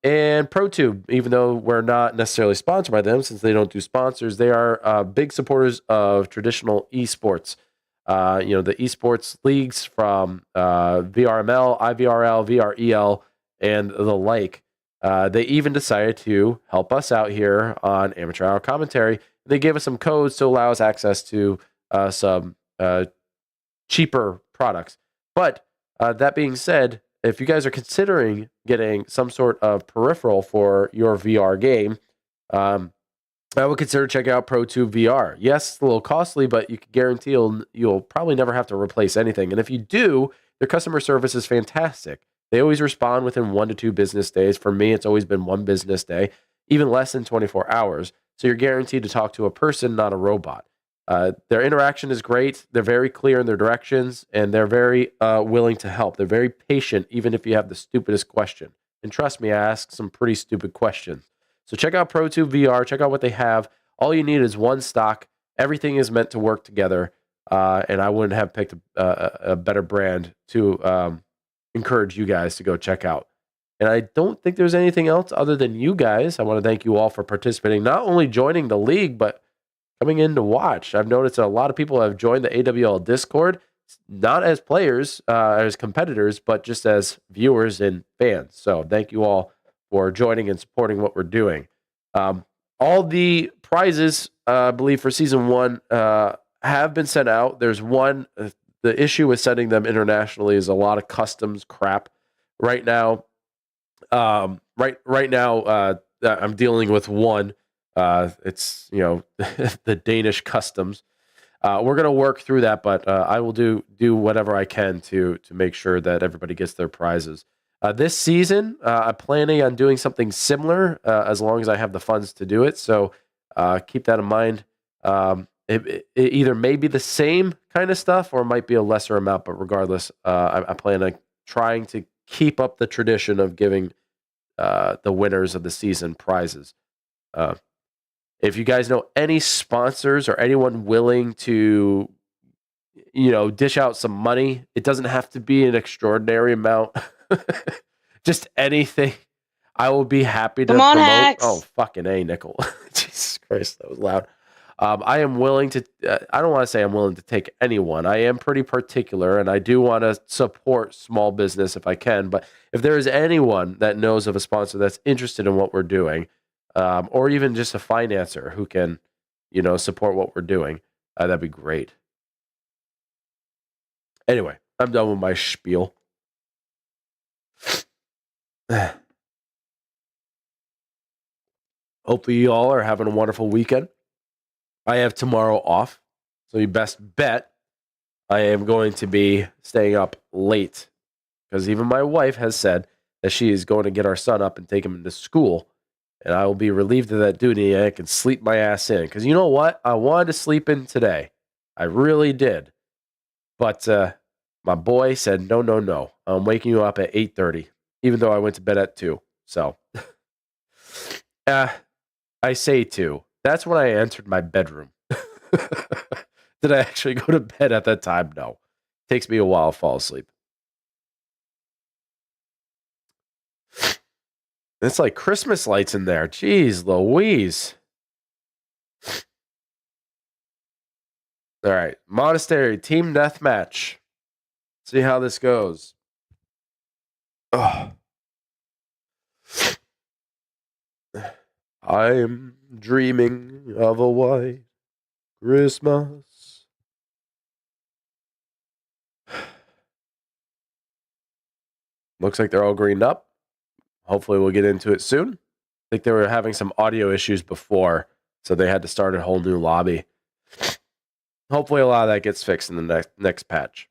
And ProTube, even though we're not necessarily sponsored by them, since they don't do sponsors, they are big supporters of traditional esports. The esports leagues from VRML, IVRL, VREL, and the like. They even decided to help us out here on Amateur Hour Commentary. They gave us some codes to allow us access to some cheaper products. But that being said, if you guys are considering getting some sort of peripheral for your VR game, I would consider checking out ProTube VR. Yes, it's a little costly, but you can guarantee you'll probably never have to replace anything. And if you do, their customer service is fantastic. They always respond within 1 to 2 business days. For me, it's always been 1 business day, even less than 24 hours. So you're guaranteed to talk to a person, not a robot. Their interaction is great. They're very clear in their directions, and they're very willing to help. They're very patient, even if you have the stupidest question. And trust me, I ask some pretty stupid questions. So check out ProTube VR. Check out what they have. All you need is one stock. Everything is meant to work together, and I wouldn't have picked a better brand to encourage you guys to go check out. And I don't think there's anything else other than you guys. I want to thank you all for participating, not only joining the league, but coming in to watch. I've noticed that a lot of people have joined the AWL Discord, not as players, as competitors, but just as viewers and fans. So thank you all for joining and supporting what we're doing. All the prizes, I believe, for Season 1 have been sent out. There's one, the issue with sending them internationally is a lot of customs crap. Right now, I'm dealing with one. It's, the Danish customs. We're gonna work through that, but I will do whatever I can to make sure that everybody gets their prizes. This season, I'm planning on doing something similar as long as I have the funds to do it. So keep that in mind. It either may be the same kind of stuff or it might be a lesser amount, but regardless, I plan on trying to keep up the tradition of giving the winners of the season prizes. If you guys know any sponsors or anyone willing to, dish out some money, it doesn't have to be an extraordinary amount. Just anything. I will be happy to Come on, promote. Haxx. Oh, fucking A, Nickel. Jesus Christ, that was loud. I am willing to, I don't want to say I'm willing to take anyone. I am pretty particular, and I do want to support small business if I can. But if there is anyone that knows of a sponsor that's interested in what we're doing, or even just a financer who can, support what we're doing, that'd be great. Anyway, I'm done with my spiel. Hopefully you all are having a wonderful weekend. I have tomorrow off, so you best bet I am going to be staying up late, because even my wife has said that she is going to get our son up and take him into school, and I will be relieved of that duty, and I can sleep my ass in. Because you know what? I wanted to sleep in today. I really did. But my boy said, no. I'm waking you up at 8:30, even though I went to bed at 2. So, I say 2. That's when I entered my bedroom. Did I actually go to bed at that time? No. It takes me a while to fall asleep. It's like Christmas lights in there. Jeez Louise. All right. Monastery team deathmatch. See how this goes. Oh. I'm dreaming of a white Christmas. Looks like they're all greened up. Hopefully we'll get into it soon. I think they were having some audio issues before, so they had to start a whole new lobby. Hopefully a lot of that gets fixed in the next patch.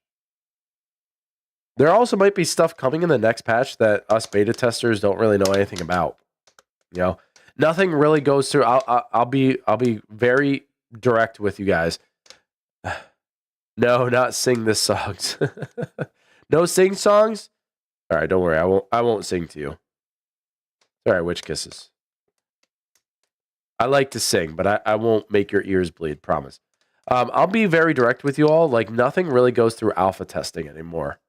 There also might be stuff coming in the next patch that us beta testers don't really know anything about. Nothing really goes through. I'll be very direct with you guys. No, not sing this songs. No sing songs. All right, don't worry. I won't sing to you. All right, witch kisses. I like to sing, but I won't make your ears bleed. Promise. I'll be very direct with you all. Like, nothing really goes through alpha testing anymore.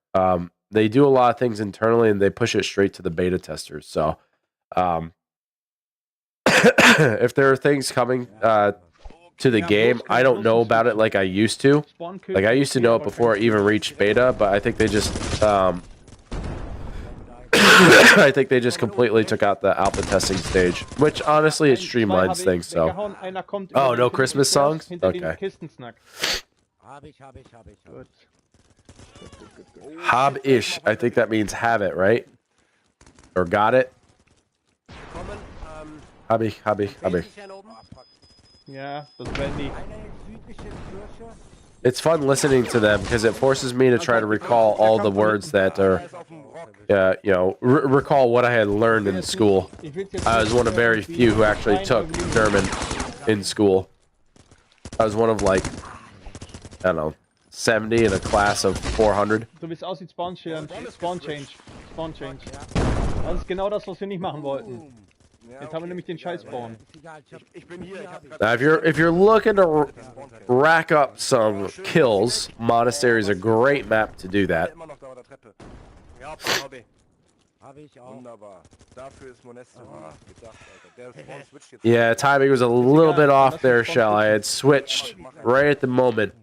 They do a lot of things internally, and they push it straight to the beta testers. So, if there are things coming to the game, I don't know about it like I used to. Like, I used to know it before it even reached beta, but I think they just I think they just completely took out the alpha testing stage, which honestly it streamlines things. So, oh, no Christmas songs? Okay. Hab-ish. I think that means have it, right? Or got it? Hab ich. Ja, das werden die. It's fun listening to them because it forces me to try to recall all the words that are, you know, recall what I had learned in school. I was one of very few who actually took German in school. I was one of like, I don't know, 70 in a class of 400. So wie es aussieht, Spawn Change. Spawn Change. Das ist genau das, was wir nicht machen wollten. Jetzt haben wir nämlich den Scheiß-Spawn. Now, if you're looking to rack up some kills, Monastery is a great map to do that. Yeah, timing was a little bit off there, Shell. I had switched right at the moment.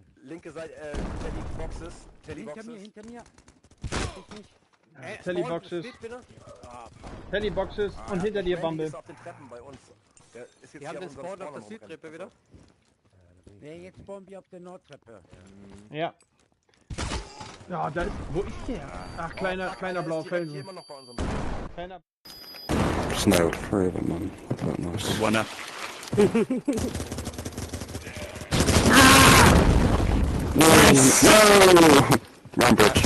Tellyboxes und hinter dir Bumble. Wir haben den Spawn auf der Südtreppe wieder. Jetzt spawnen wir auf der Nordtreppe. Ja. Ja, da ist. Wo ist der? Ach, kleiner blauer Felsen. Kleiner. Snailed 3 of them, man. That's nice. One up. No! Rambridge.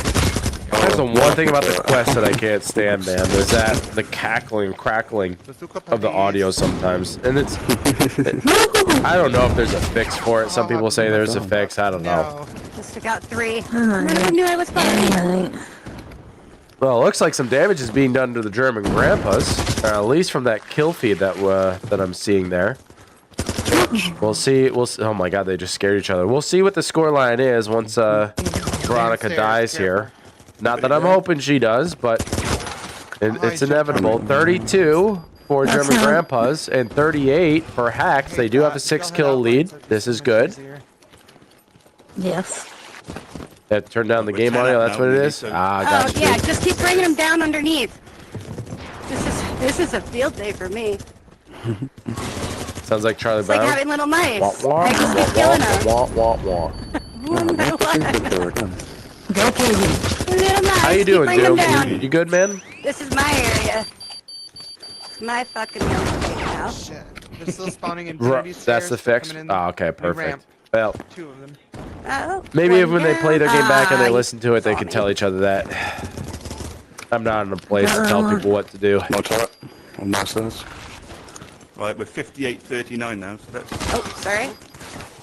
That's the one thing about the quest that I can't stand, man. Is that the cackling, crackling of the audio sometimes, and it's. I don't know if there's a fix for it. Some people say there's a fix. I don't know. Just took out 3. I knew I was fine. Well, it looks like some damage is being done to the German grandpas, at least from that kill feed that that I'm seeing there. We'll see. Oh my God, they just scared each other. We'll see what the scoreline is once Veronica dies here. Not that I'm hoping she does, but it's inevitable. 32 for German grandpas and 38 for Haxx. They do have a 6-kill lead. This is good. Yes. That turned down the game audio. That's what it is. Ah, gotcha. Oh yeah, just keep bringing them down underneath. This is a field day for me. Sounds like Charlie It's like Brown. having little mice. I just keep killing them. One by one. Go kill him. Little mice. How you doing, Doom? You good, man? This is my area. It's my fucking hill now. Shit. They're still spawning in That's the fix? Oh, okay, perfect. Well, 2 of them. Oh, maybe if when they play their game back and they listen to it, they can tell each other that. I'm not in a place to tell people what to do. No turret. On my stairs. Right, we're 58-39 now, so that's... Oh, sorry.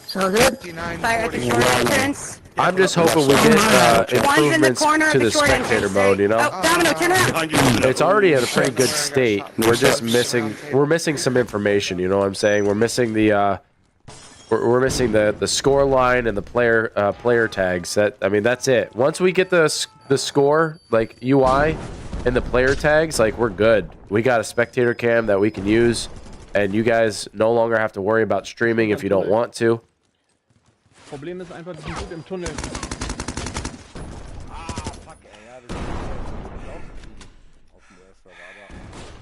So good. Fire at the short entrance. I'm just hoping we get improvements to the spectator mode, you know? Oh, Domino, turn around. It's already in a pretty good state. We're just missing some information, you know what I'm saying? We're missing the we're missing the score line and the player tags. I mean, that's it. Once we get the score, like UI and the player tags, like we're good. We got a spectator cam that we can use, and you guys no longer have to worry about streaming if you don't want to. Problem ist einfach, die sind gut im Tunnel.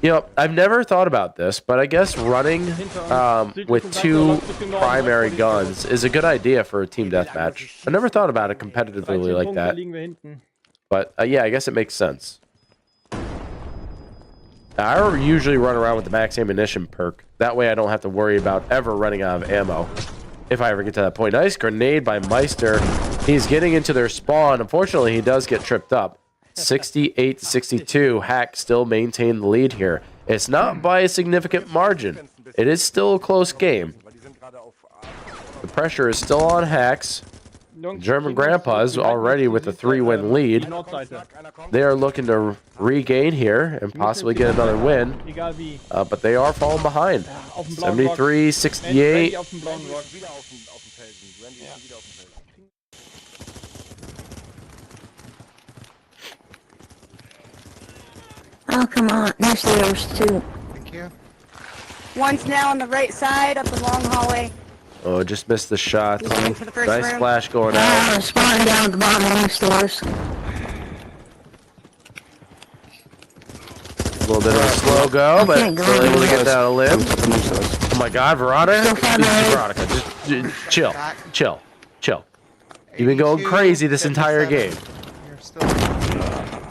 You know, I've never thought about this, but I guess running with 2 primary guns is a good idea for a team deathmatch. I never thought about it competitively like that. But yeah, I guess it makes sense. Now, I usually run around with the max ammunition perk. That way I don't have to worry about ever running out of ammo. If I ever get to that point. Nice grenade by Meister. He's getting into their spawn. Unfortunately, he does get tripped up. 68-62. Haxx still maintain the lead here. It's not by a significant margin. It is still a close game. The pressure is still on Haxx. German grandpas already with a 3-win lead. They are looking to regain here and possibly get another win. But they are falling behind. 73-68. Oh, come on. There's those 2. Thank you. One's now on the right side up the long hallway. Oh, just missed the shot. Nice room. flash going out. Spawning down at the bottom of the stairs. A little bit of a slow go, but still able to get down a limb. Oh my God, Veronica! Veronica, just chill. You've been going crazy this entire game.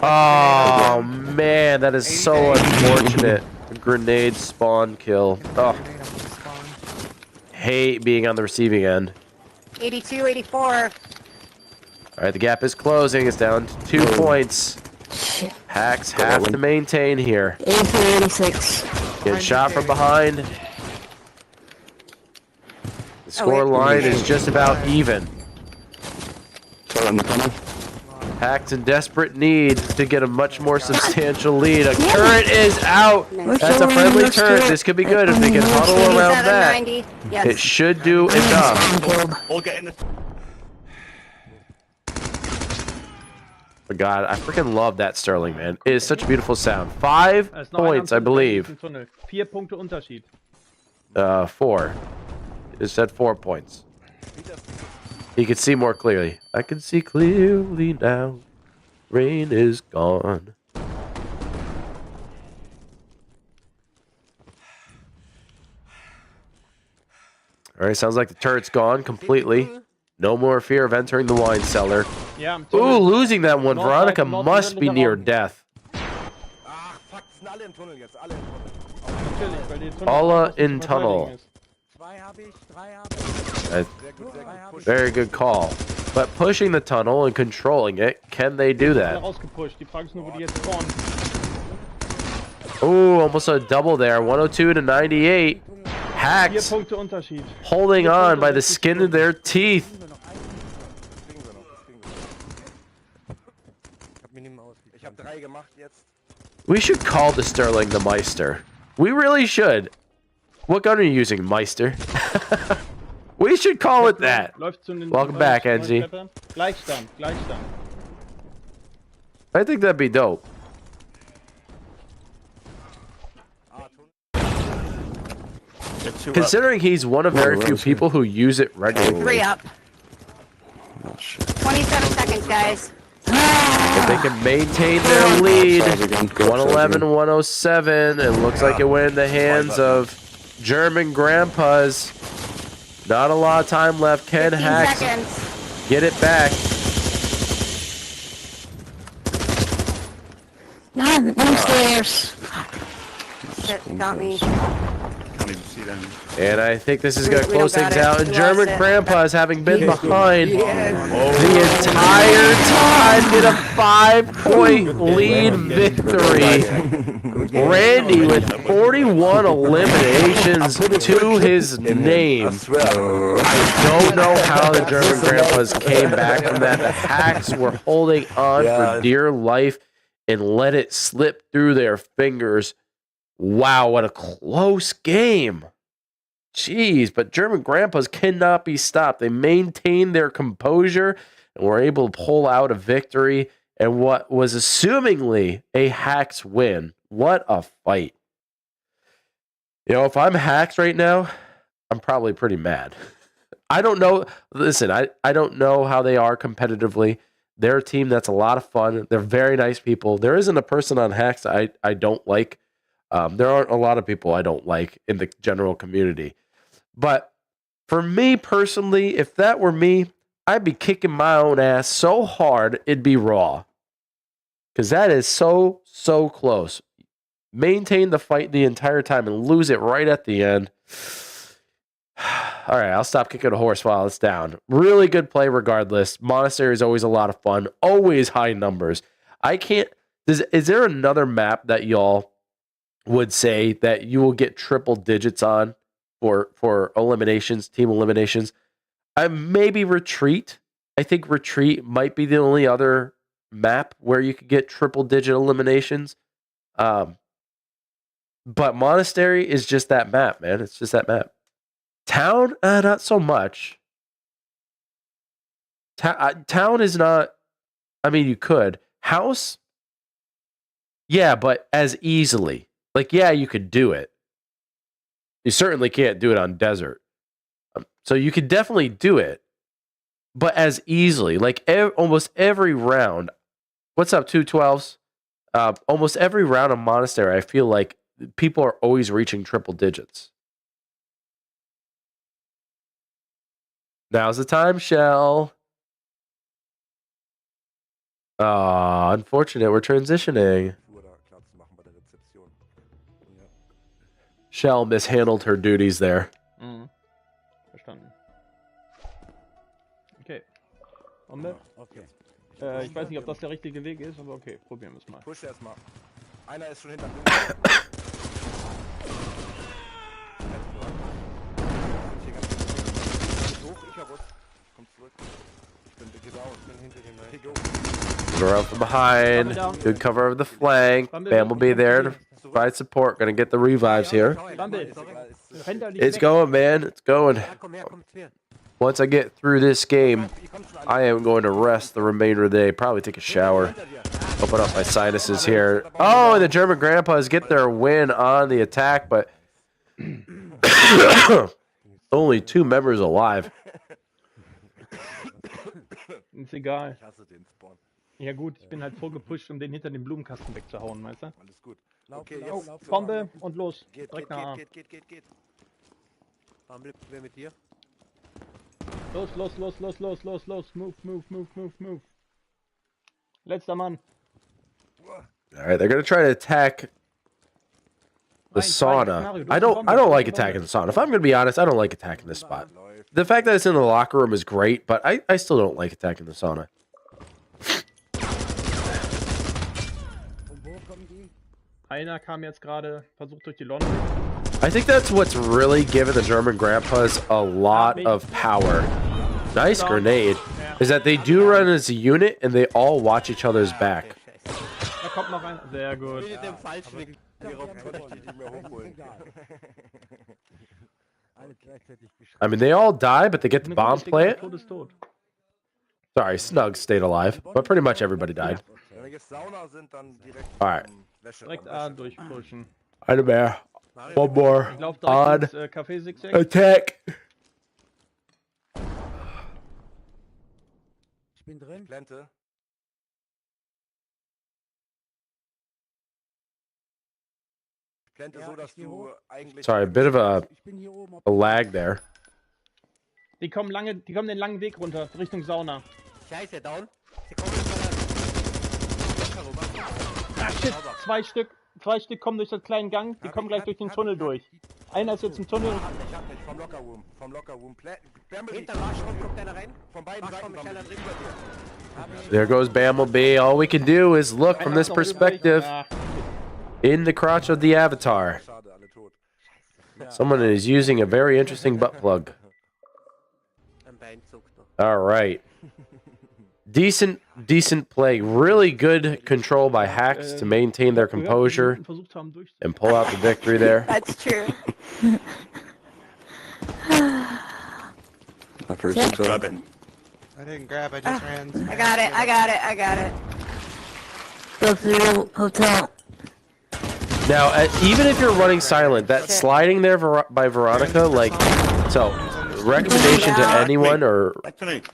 Oh man, that is so unfortunate. Grenade spawn kill. Oh. Hate being on the receiving end. 82, 84. All right, the gap is closing. It's down to 2 points. Haxx have to maintain here. 86. Get shot from behind. The score line is just about even. Haxx in desperate need to get a much more substantial lead. A turret is out. That's a friendly turret. This could be good if they can huddle around that. It should do enough. But God, I freaking love that Sterling, man. It is such a beautiful sound. 5 points, I believe. 4 Punkte Unterschied. 4. It said 4 points. He could see more clearly. I can see clearly now. Rain is gone. Alright, sounds like the turret's gone completely. No more fear of entering the wine cellar. Yeah, ooh, losing that one. Veronica must be near death. Alla in tunnel. Very good call. But pushing the tunnel and controlling it, can they do that? Ooh, almost a double there. 102 to 98. Haxx holding on by the skin of their teeth. We should call the Sterling the Meister. We really should. What gun are you using, Meister? We should call it that. Welcome back, Engie. Gleichstand. I think that'd be dope. Considering he's one of very few people who use it regularly. 3 up. 27 seconds, guys. If they can maintain their lead, 111-107, it looks like it went in the hands of German grandpas. Not a lot of time left. Can Haxx get it back? No, downstairs. Got me. And I think this is going to close things out. And German grandpas, having been behind the entire time, get a 5-point lead victory. Randy with 41 eliminations to his name. I don't know how the German grandpas came back from that. The Haxx were holding on for dear life and let it slip through their fingers. Wow, what a close game. Jeez, but German grandpas cannot be stopped. They maintained their composure and were able to pull out a victory and what was assumingly a Haxx win. What a fight. You know, if I'm Haxx right now, I'm probably pretty mad. I don't know. Listen, I don't know how they are competitively. They're a team that's a lot of fun. They're very nice people. There isn't a person on Haxx I don't like. There aren't a lot of people I don't like in the general community. But for me personally, if that were me, I'd be kicking my own ass so hard it'd be Raw. Because that is so close. Maintain the fight the entire time and lose it right at the end. All right, I'll stop kicking a horse while it's down. Really good play regardless. Monastery is always a lot of fun. Always high numbers. Is there another map that y'all would say that you will get triple digits on for eliminations, team eliminations? Maybe Retreat. I think Retreat might be the only other map where you could get triple digit eliminations. But Monastery is just that map, man. It's just that map. Town, not so much. Town is not. I mean, you could. House, yeah, but as easily. Like, yeah, you could do it. You certainly can't do it on desert. So you could definitely do it, but as easily. Like almost every round. What's up, 212s? Almost every round of Monastery, I feel like people are always reaching triple digits. Now's the time, Shell. Unfortunate. We're transitioning. Shell mishandled her duties there. Verstanden. Okay. Bombe. Okay. Ich weiß nicht, ob das der richtige Weg ist, aber okay, probieren wir es mal. Push erstmal. Einer ist schon hinter mir. Komm zurück. Ich bin hinter dem We're up from behind. Good cover of the flank. Bam will be there to provide support. Gonna get the revives here. It's going, man. It's going. Once I get through this game, I am going to rest the remainder of the day. Probably take a shower. Open up my sinuses here. Oh, and the German grandpas get their win on the attack, but only 2 members alive. Ist egal. Ja gut, ich bin halt vorgepusht, um den hinter dem Blumenkasten wegzuhauen, weißt du? Alles gut. Okay, Oh, jetzt Bombe und los. Geht. Direkt nach A. Wer mit dir? Los. Move. Letzter Mann. All right, they're gonna try to attack the sauna. I don't like attacking the sauna. If I'm gonna be honest, I don't like attacking this spot. The fact that it's in the locker room is great, but I still don't like attacking the sauna. Einer kam jetzt gerade, versucht durch die London. I think that's what's really given the German grandpas a lot of power. Nice grenade. Is that they do run as a unit and they all watch each other's back. Da kommt noch einer. Sehr gut. I mean, they all die, but they get the bomb plant. Sorry, Snug stayed alive, but pretty much everybody died. All right. Direkt A durchpushen. Item bear. One more. Ich lauf On. direkt ins Café Zigzag. Attack. Ich bin drin. Plante. Plante so, dass du eigentlich... Sorry, a bit of a lag there. Die kommen den langen Weg runter, Richtung Sauna. Scheiße, down. Ah, shit, zwei Stück kommen durch den kleinen Gang, die kommen gleich durch den Tunnel durch. Einer ist jetzt im Tunnel. Vom Lockerroom. Hinter Waschraum kommt einer rein. Von beiden Seiten. There goes Bamblebee. All we can do is look from this perspective in the crotch of the avatar. Someone is using a very interesting butt plug. All right. Decent play. Really good control by Haxx to maintain their composure and pull out the victory there. That's true. Grab it. I didn't grab, I just ran. I got it. Go through hotel. Now, even if you're running silent, that sliding there by Veronica, like, so, recommendation to anyone or I can't.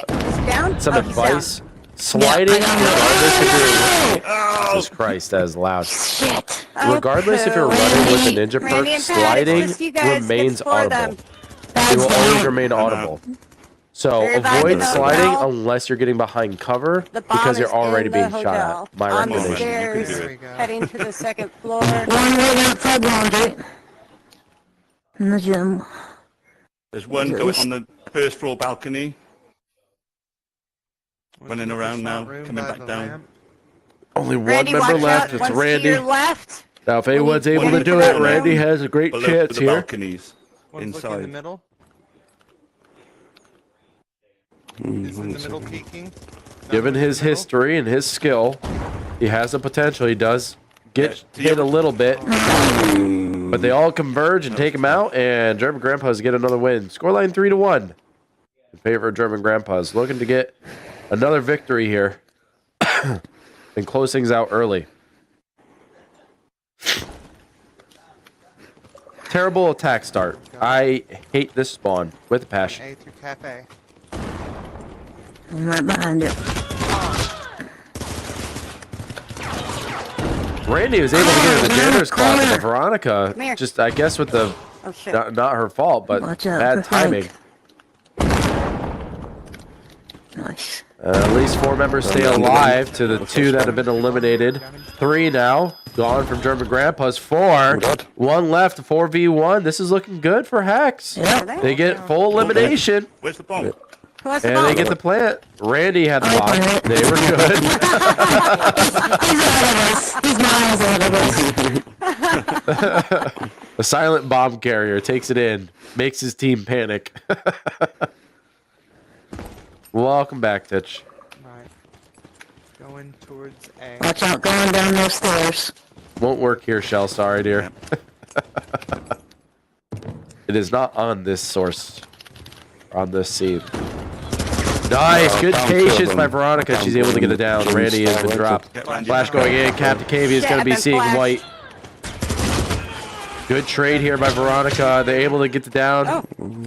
It's down? some Oh, he's advice, down. sliding, regardless if you're... Jesus Christ, that is loud. Shit. Regardless if you're running with the ninja perk, sliding remains audible. It will always remain audible. So avoid sliding unless you're getting behind cover because you're already being shot at. My On the recommendation. stairs, heading to the second floor. One right outside laundry. In the gym. There's one going on the first floor balcony. Running around now, coming back down. Only one Randy, member watch left. out. It's One's to Randy. your left. Now, if anyone's able to do it, Randy has a great Below chance the here. balconies. One's looking in the Inside. middle. Is in the middle peeking. Given his history and his skill, he has the potential. He does get hit a little bit, but they all converge and him out, and German Grandpas get another win. Scoreline 3-1 in favor of German Grandpas. Looking to get another victory here and close things out early. Terrible attack start. I hate this spawn with a passion. A through cafe. I'm right behind it. Randy was able to get in the janitor's closet, but Veronica, here. just I guess with the Oh shit. not her fault, but Watch out bad for Frank. timing. Nice. At least 4 members stay alive to the 2 that have been eliminated. 3 now gone from German Grandpas. 4, 1 left. 4v1. This is looking good for Haxx. Yeah. They get full elimination. Where's the bomb? What's the And bomb? they get the plant. Randy had the bomb. They were good. He's ahead of us. He's miles ahead of us. The silent bomb carrier takes it in, makes his team panic. Welcome back, Titch. Right. Going towards A. Watch out, going down those stairs. Won't work here, Shell. Sorry, dear. It is not on this source. On this scene. Nice, good patience by Veronica. She's able to get it down. Randy has been dropped. Flash going in. Captain KV is going to be seeing white. Good trade here by Veronica. They're able to get it down.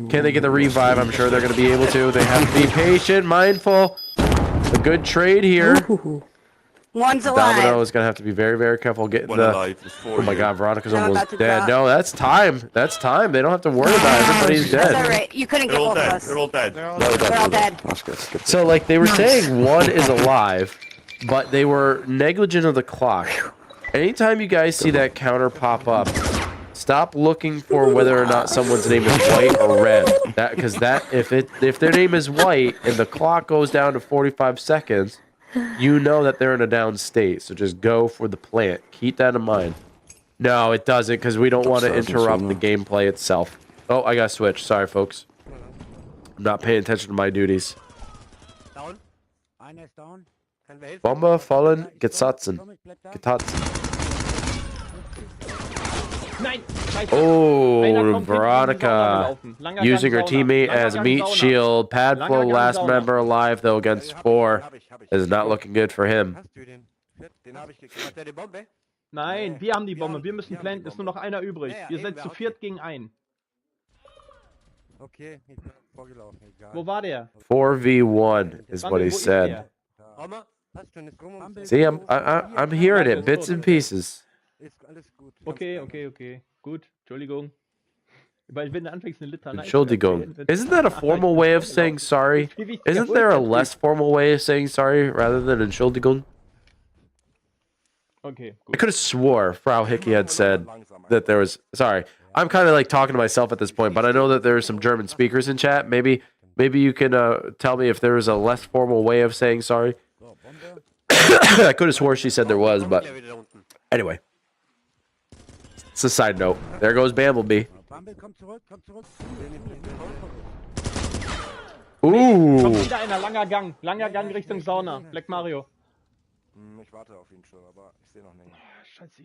Can they get the revive? I'm sure they're going to be able to. They have to be patient, mindful. A good trade here. One's alive. Domino is going to have to be very, very careful getting One the... alive. There's 4 Oh my here. god, Veronica's I'm almost about to dead. drop. No, that's time. That's time. They don't have to worry about it. Everybody's That's dead. alright. You couldn't They're get all both of dead. us. They're all dead. They're all dead. That's good. That's good. So, like, they were saying one is alive, but they were negligent of the clock. Anytime you guys see that counter pop up, stop looking for whether or not someone's name is white or red. Because if their name is white and the clock goes down to 45 seconds, you know that they're in a down state. So just go for the plant. Keep that in mind. No, it doesn't, because we don't want to interrupt the gameplay itself. Oh, I got switched. Sorry, folks. I'm not paying attention to my duties. Down. Einer ist down. Können wir helfen? Bomber fallen, Getsatzen. Getatzen. Nein! Scheiße. Oh, Einer kommt hinten Veronica gelaufen. Langer using her Gang Sauna. teammate Langer as Gang meat Sauna. shield. Pad Langer flow, Gang last Sauna. member alive though against 4 Hab ich. is not looking good for him. Hast du den? Den habe ich gekriegt. Hat der die Bombe? Nein, wir haben die Bombe. Wir müssen planten. Ist nur noch einer übrig. Ja, ja, Ihr eben, seid wer zu hat viert gegen einen. Okay, ich bin vorgelaufen. Egal. Wo war der? 4v1 is what he Wo ist said. der? Hammer. Hast du nicht rum? See, I'm hearing it, bits and pieces. Ist alles gut. Okay. Gut, Entschuldigung. Weil wenn du anfängst eine Litanei... Entschuldigung. Isn't that a formal way of saying sorry? Isn't there a less formal way of saying sorry rather than Entschuldigung? Okay, I gut. could have swore Frau Hickey had said that there was... Sorry, I'm kind of like talking to myself at this point, but I know that there are some German speakers in chat. Maybe you can tell me if there is a less formal way of saying sorry. I could have swore she said there was, but anyway. It's a side note. There goes Bamblebee. Bumble, komm zurück. Ooh. Kommt wieder einer, langer Gang Richtung Sauna. Black Mario. Ich warte auf ihn schon, aber ich sehe noch nicht. Scheiße.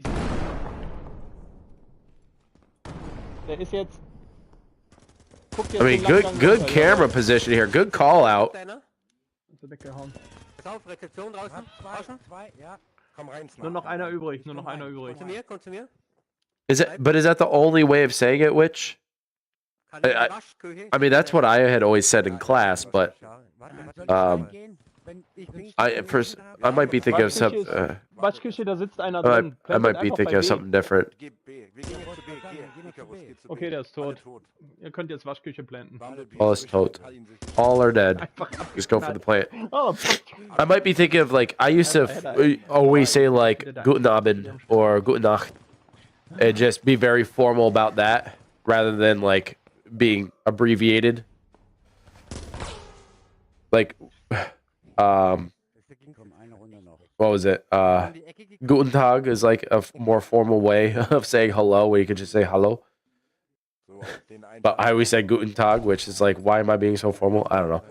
Der ist jetzt... Guck dir I mean, den langen Gang good runter, camera position here. Good call out. Einer. ja. Weggehauen. Pass auf, Rezeption draußen. Draußen. Zwei, ja. Komm rein, Nur noch einer übrig, nur noch einer übrig. Komm zu mir. Is that the only way of saying it, Witch? I mean, that's what I had always said in class, but I might be thinking of some. Waschküche, da sitzt einer I drin. might be thinking of something different. Geh B. Wir gehen jetzt zu B. Geh, Icarus, geh zu B. Okay, der ist Alle tot. Ihr könnt jetzt Waschküche planten. All is tot. All are dead. Just go for the plant. Oh, I might be thinking of like I used to always say like Guten Abend or Guten Nacht, and just be very formal about that rather than like being abbreviated. Like, what was it? Guten Tag is like a more formal way of saying hello, where you could just say hello. But I always say Guten Tag, which is like, why am I being so formal? I don't know.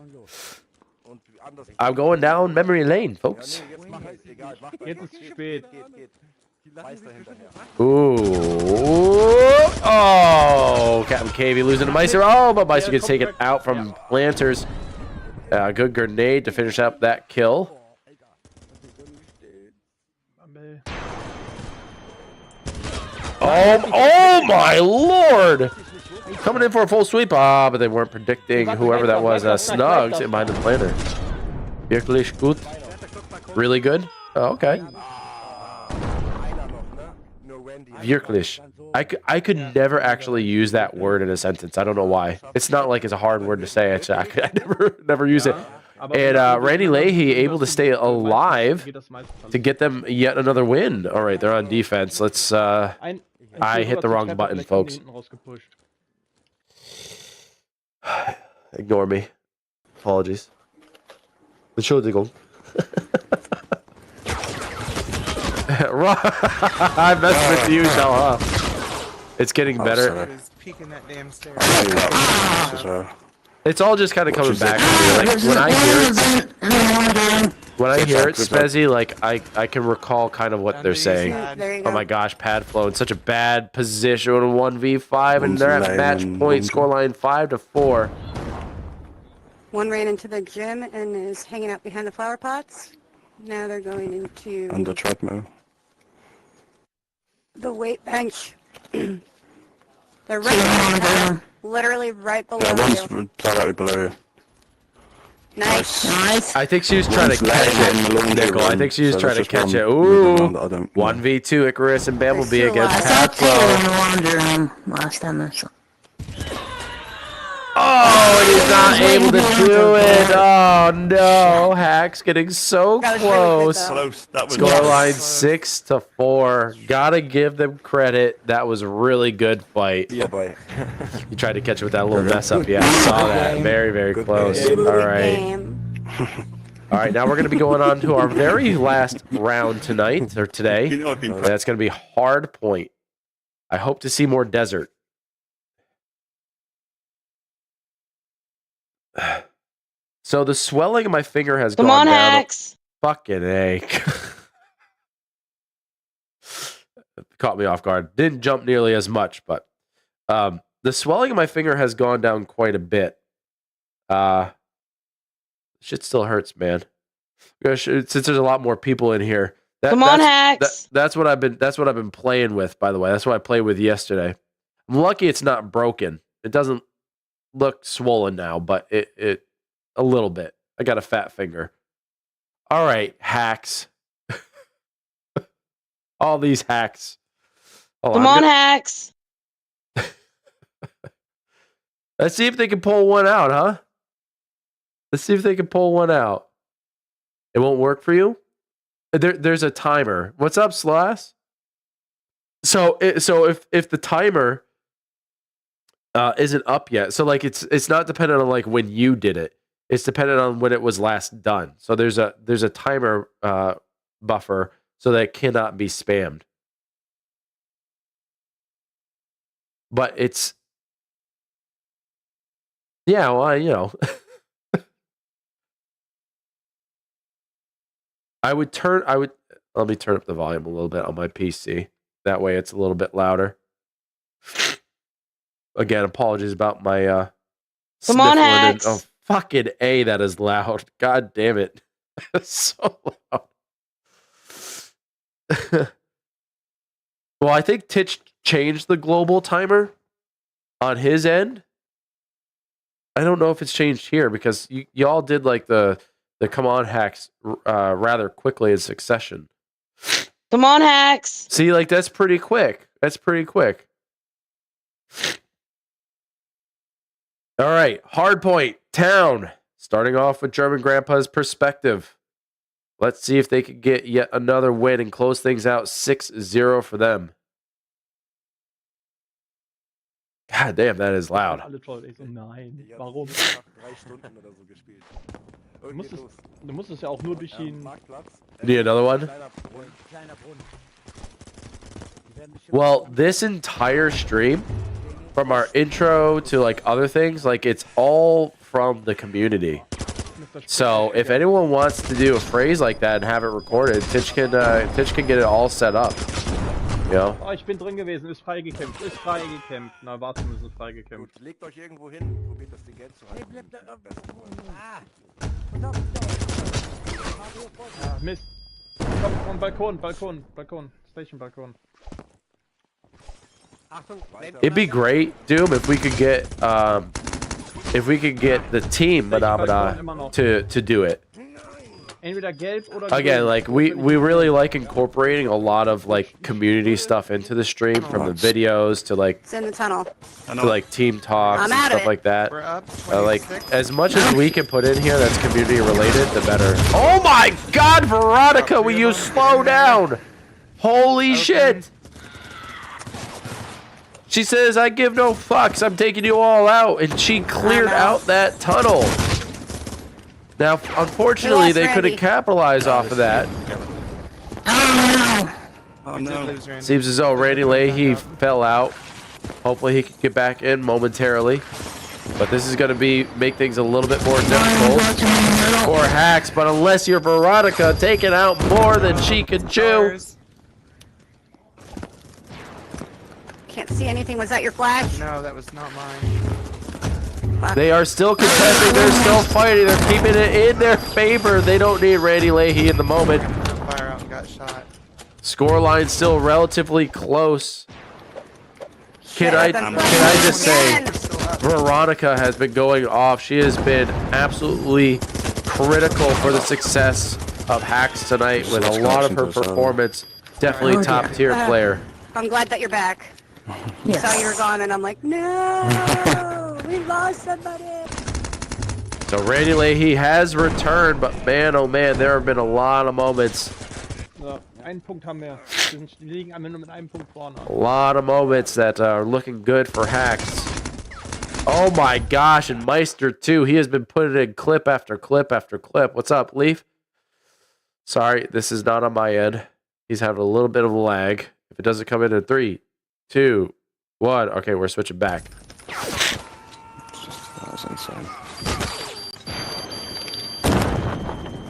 I'm going down memory lane, folks. jetzt ist es spät. Ooh. Oh, Captain KV losing to Meister. Oh, but Meister gets taken out from Planters. Good grenade to finish up that kill. Oh my lord! Coming in for a full sweep. Ah, but they weren't predicting whoever that was. Snugs in behind the planter. Wirklich gut. Really good? Oh, okay. Wirklich. I could never actually use that word in a sentence. I don't know why. It's not like it's a hard word to say. I never use it. And Randy Leahy able to stay alive to get them yet another win. All right, they're on defense. Let's. I hit the wrong button, folks. Ignore me. Apologies. Entschuldigung. I messed with you, Shell, huh? It's getting better. Peeking that damn stairs. It's all just kind of coming back to me. Like when I hear it, Spezzy, like I can recall kind of what they're saying. Oh my gosh, pad flow in such a bad position on 1v5, and they're at match point scoreline 5-4. One ran into the gym and is hanging out behind the flower pots. Now they're going into Under treadmill. the weight bench. They're right literally right below Yeah, you. one's directly below you. Nice. I think she was trying to catch it, Nickel. I think she was trying to catch it. Ooh, 1v2 Icarus and Bumblebee against pad flow. Last time I saw. Oh, and he's not able to do it. Oh no, Haxx getting so close. Scoreline 6-4. Gotta give them credit. That was a really good fight. Yeah, boy. You tried to catch it with that little mess up. Yeah, I saw that. Very, very close. All right. All right, now we're going to be going on to our very last round tonight, or today. That's going to be hard point. I hope to see more desert. So the swelling of my finger has gone down. Come on, Haxx. Fucking A. Caught me off guard. Didn't jump nearly as much, but the swelling of my finger has gone down quite a bit. Shit still hurts, man. Since there's a lot more people in here. Come on, Haxx. That's what I've been playing with, by the way. That's what I played with yesterday. I'm lucky it's not broken. It doesn't look swollen now, but it a little bit. I got a fat finger. All right, Haxx. All these hacks. Come on, Haxx. Let's see if they can pull one out, huh? Let's see if they can pull one out. It won't work for you? There's a timer. What's up, Slash? So if the timer isn't up yet, so like it's not dependent on like when you did it. It's dependent on when it was last done. So there's a timer buffer so that it cannot be spammed. But it's well, you know. Let me turn up the volume a little bit on my PC. That way it's a little bit louder. Again, apologies about my Come on, Haxx. Oh, fucking A, that is loud. God damn it. So loud. Well, I think Titch changed the global timer on his end. I don't know if it's changed here because y'all did like the come on Haxx rather quickly in succession. Come on, Haxx. See, like that's pretty quick. That's pretty quick. All right, hard point, town. Starting off with German Grandpa's perspective. Let's see if they can get yet another win and close things out 6-0 for them. God damn, that is loud. Nein, warum? Du musst es ja auch nur durch den... Need another one? Well, this entire stream, from our intro to like other things, like it's all from the community. So if anyone wants to do a phrase like that and have it recorded, Titch can get it all set up. You know? Oh, ich bin drin gewesen, ist freigekämpft, Na, warte, wir sind freigekämpft. Legt euch irgendwo hin, probiert das Ding Geld zu halten. Ah, Mist. Komm, von Balkon. Station-Balkon. It'd be great, Doom, if we could get the team to do it. Entweder gelb oder Again, like we really like incorporating a lot of like community stuff into the stream, from the videos to like It's in the tunnel. to like team talks and stuff like that. We're up. Like 26. as much as we can put in here that's community related, the better. Oh my God, Veronica, will you slow down? Holy shit! She says, "I give no fucks. I'm taking you all out," and she cleared out that tunnel. Now, unfortunately, lost they Randy. couldn't capitalize off of that. Oh no. Seems as though Randy Leahy fell out. Hopefully he can get back in momentarily. But this is going to make things a little bit more difficult for Haxx. But unless you're Veronica, taking out more than she can chew. Can't see anything. Was that your flash? No, that was not mine. They are still contesting. They're still fighting. They're keeping it in their favor. They don't need Randy Leahy in the moment. Fire out and got shot. Scoreline still relatively close. Can I just say, Veronica has been going off. She has been absolutely critical for the success of Haxx tonight with a lot of her performance. Definitely top tier player. I'm glad that you're back. I saw you were gone, and I'm like, no, we lost somebody. So Randy Leahy has returned, but man, oh man, there have been a lot of moments. So, einen Punkt haben wir. Wir liegen am Ende mit einem Punkt vorne. A lot of moments that are looking good for Haxx. Oh my gosh, and Meister too. He has been putting in clip after clip after clip. What's up, Leaf? Sorry, this is not on my end. He's having a little bit of a lag. If it doesn't come in 3, 2, 1. Okay, we're switching back. That was insane.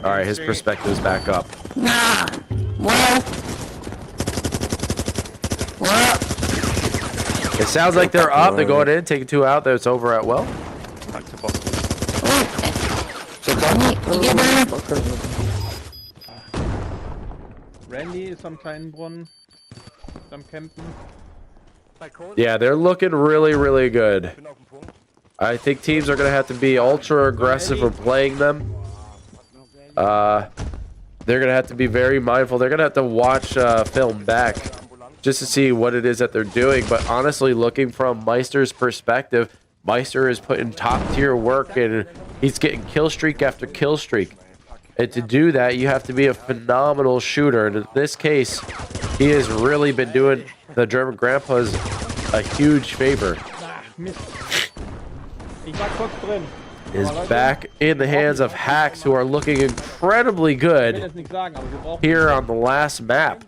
All right, his perspective is back up. Nah. Well. It sounds like they're up. They're going in, taking 2 out. It's over at well. Back to bottom. Randy ist am kleinen Brunnen. Ist am Campen. Yeah, they're looking really, really good. I think teams are going to have to be ultra aggressive for playing them. They're going to have to be very mindful. They're going to have to watch film back just to see what it is that they're doing. But honestly, looking from Meister's perspective, Meister is putting top tier work and he's getting kill streak after kill streak. And to do that, you have to be a phenomenal shooter. And in this case, he has really been doing the German Grandpas a huge favor. Is back in the hands of Haxx, who are looking incredibly good here on the last map.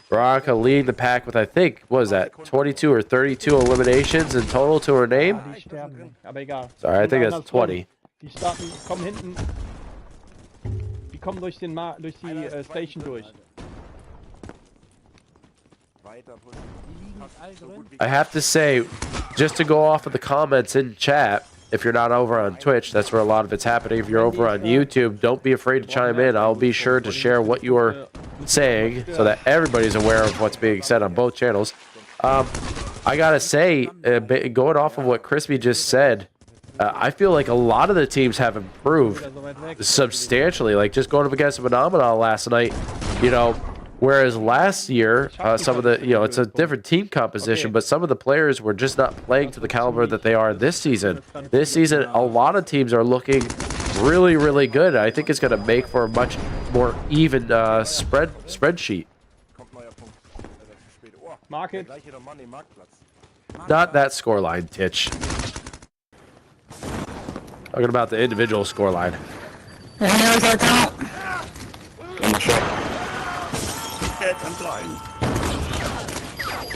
Veronica leading the pack with, I think, what is that, 22 or 32 eliminations in total to her name? Sorry, I think that's 20. Die starten, kommen hinten. Die kommen durch die Station durch. I have to say, just to go off of the comments in chat, if you're not over on Twitch, that's where a lot of it's happening. If you're over on YouTube, don't be afraid to chime in. I'll be sure to share what you are saying so that everybody's aware of what's being said on both channels. I gotta say, going off of what Crispy just said, I feel like a lot of the teams have improved substantially. Like just going up against Phenomenon last night, you know, whereas last year, some of the, you know, it's a different team composition, but some of the players were just not playing to the caliber that they are this season. This season, a lot of teams are looking really, really good. I think it's going to make for a much more even spreadsheet. Market. Not that scoreline, Titch. Talking about the individual scoreline. I'm blind.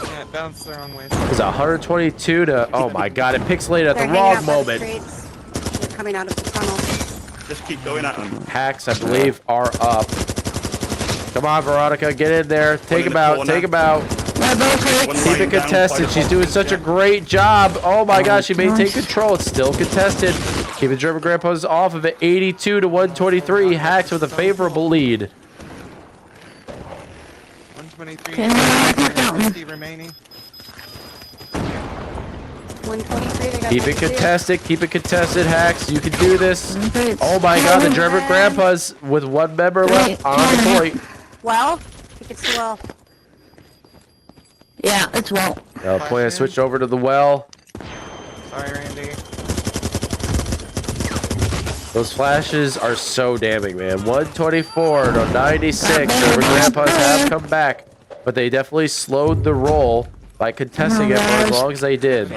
Yeah, it bounced the wrong way. It's 122 to, oh my god, it pixelated at the wrong moment. They're coming out of the tunnel. Just keep going at them. Haxx, I believe, are up. Come on, Veronica, get in there. Take him out, take him out. Keep it contested. She's doing such a great job. Oh my gosh, she may take control. It's still contested. Keep the German Grandpas off of it. 82 to 123. Haxx with a favorable lead. 123 remaining. 123. Keep it contested. Keep it contested, Haxx. You can do this. Oh my god, the German Grandpas with one member left on the point. Well, I think it's the well. Yeah, it's well. Now plan switched over to the well. Sorry, Randy. Those flashes are so damning, man. 124 to 96. German Grandpas have come back, but they definitely slowed the roll by contesting it for as long as they did.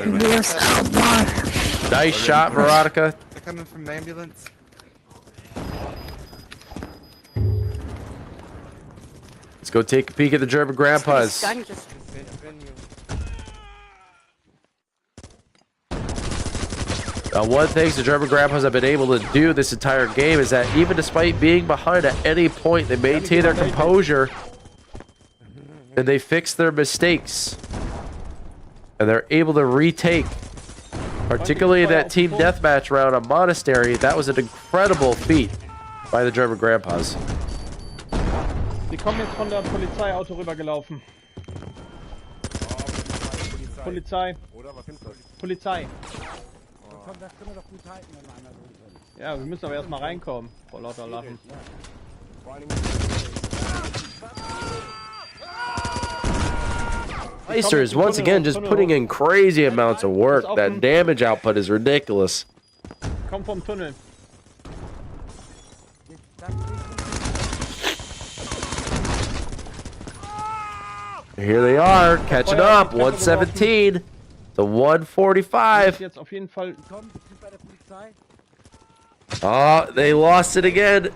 Nice shot, Veronica. They're coming from the ambulance. Let's go take a peek at the German grandpas. One thing the German grandpas have been able to do this entire game is that even despite being behind at any point, they maintain their composure and they fix their mistakes. And they're able to retake. Particularly that team deathmatch round on Monastery, that was an incredible feat by the German grandpas. Die kommen jetzt von der Polizeiauto rübergelaufen. Polizei. Polizei. Ja, wir müssen aber erstmal reinkommen. Vor lauter Lachen. Meister is once again just putting in crazy amounts of work. That damage output is ridiculous. Komm vom Tunnel. Here they are, catching up. 117 to 145. Jetzt auf jeden Fall. Oh, they lost it again.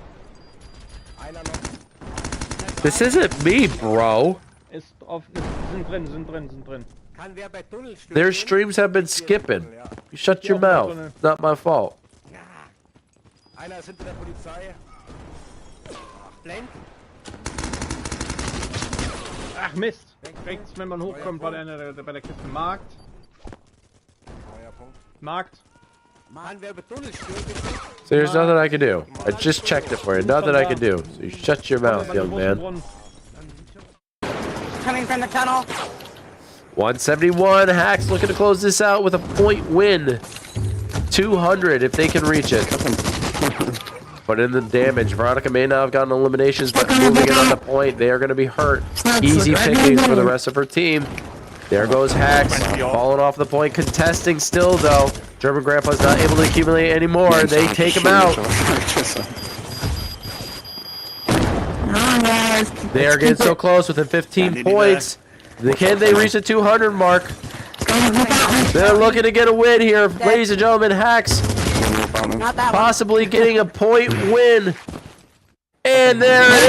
This isn't me, bro. Sind drin. Their streams have been skipping. You shut your mouth. It's not my fault. Ach Mist. Rechts, wenn man hochkommt, bei der Kiste. Markt. So there's nothing I can do. I just checked it for you. Nothing I can do. So you shut your mouth, young man. Coming from the tunnel. 171. Haxx looking to close this out with a point win. 200 if they can reach it. But in the damage, Veronica may not have gotten eliminations, but moving it on the point, they are going to be hurt. Easy pickings for the rest of her team. There goes Haxx, falling off the point, contesting still though. German grandpa's not able to accumulate anymore. They take him out. They are getting so close, within 15 points. Can they reach the 200 mark? They're looking to get a win here, ladies and gentlemen. Haxx possibly getting a point win. And there it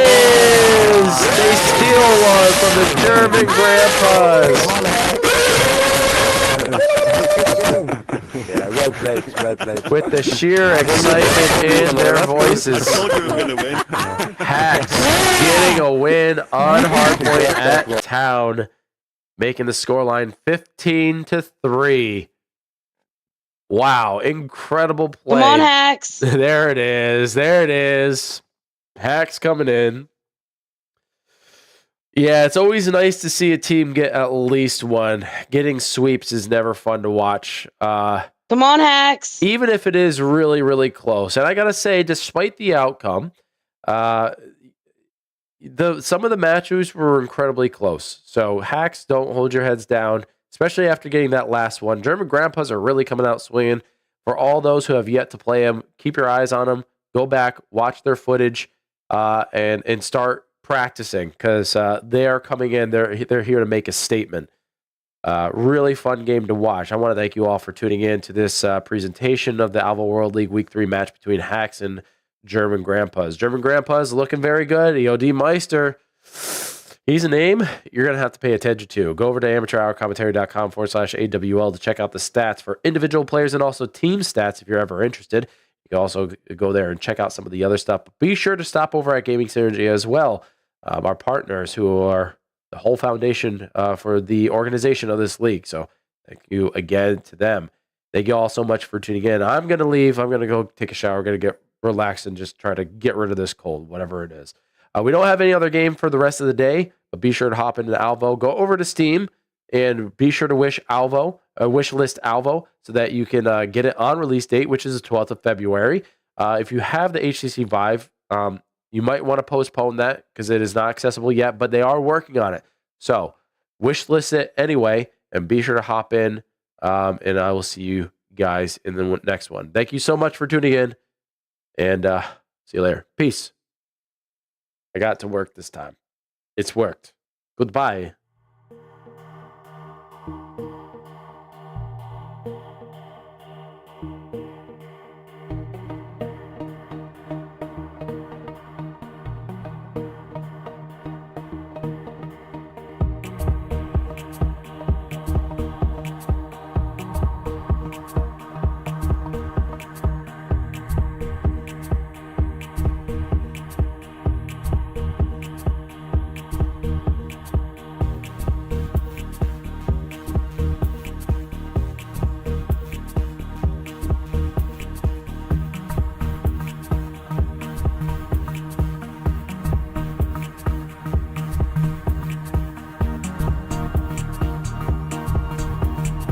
is! They steal one from the German grandpas. With the sheer excitement in their voices. Haxx getting a win on Hardpoint at town, making the scoreline 15-3. Wow, incredible play. Come on, Haxx. There it is. There it is. Haxx coming in. Yeah, it's always nice to see a team get at least one. Getting sweeps is never fun to watch. Come on, Haxx. Even if it is really, really close. And I got to say, despite the outcome, some of the matches were incredibly close. So Haxx, don't hold your heads down, especially after getting that last one. German grandpas are really coming out swinging. For all those who have yet to play them, keep your eyes on them. Go back, watch their footage, and start practicing, because they are coming in. They're here to make a statement. Really fun game to watch. I want to thank you all for tuning in to this presentation of the Alvo World League Week 3 match between Haxx and German grandpas. German grandpas looking very good. EOD Meister, he's a name you're going to have to pay attention to. Go over to amateurhourcommentary.com/AWL to check out the stats for individual players and also team stats if you're ever interested. You can also go there and check out some of the other stuff. But be sure to stop over at Gaming Synergy as well. Our partners, who are the whole foundation for the organization of this league. So thank you again to them. Thank you all so much for tuning in. I'm going to leave. I'm going to go take a shower. I'm going to get relaxed and just try to get rid of this cold, whatever it is. We don't have any other game for the rest of the day, but be sure to hop into Alvo. Go over to Steam and be sure to wish list Alvo so that you can get it on release date, which is the 12th of February. If you have the HTC Vive, you might want to postpone that because it is not accessible yet, but they are working on it. So wish list it anyway, and be sure to hop in, and I will see you guys in the next one. Thank you so much for tuning in, and see you later. Peace. I got to work this time. It's worked. Goodbye.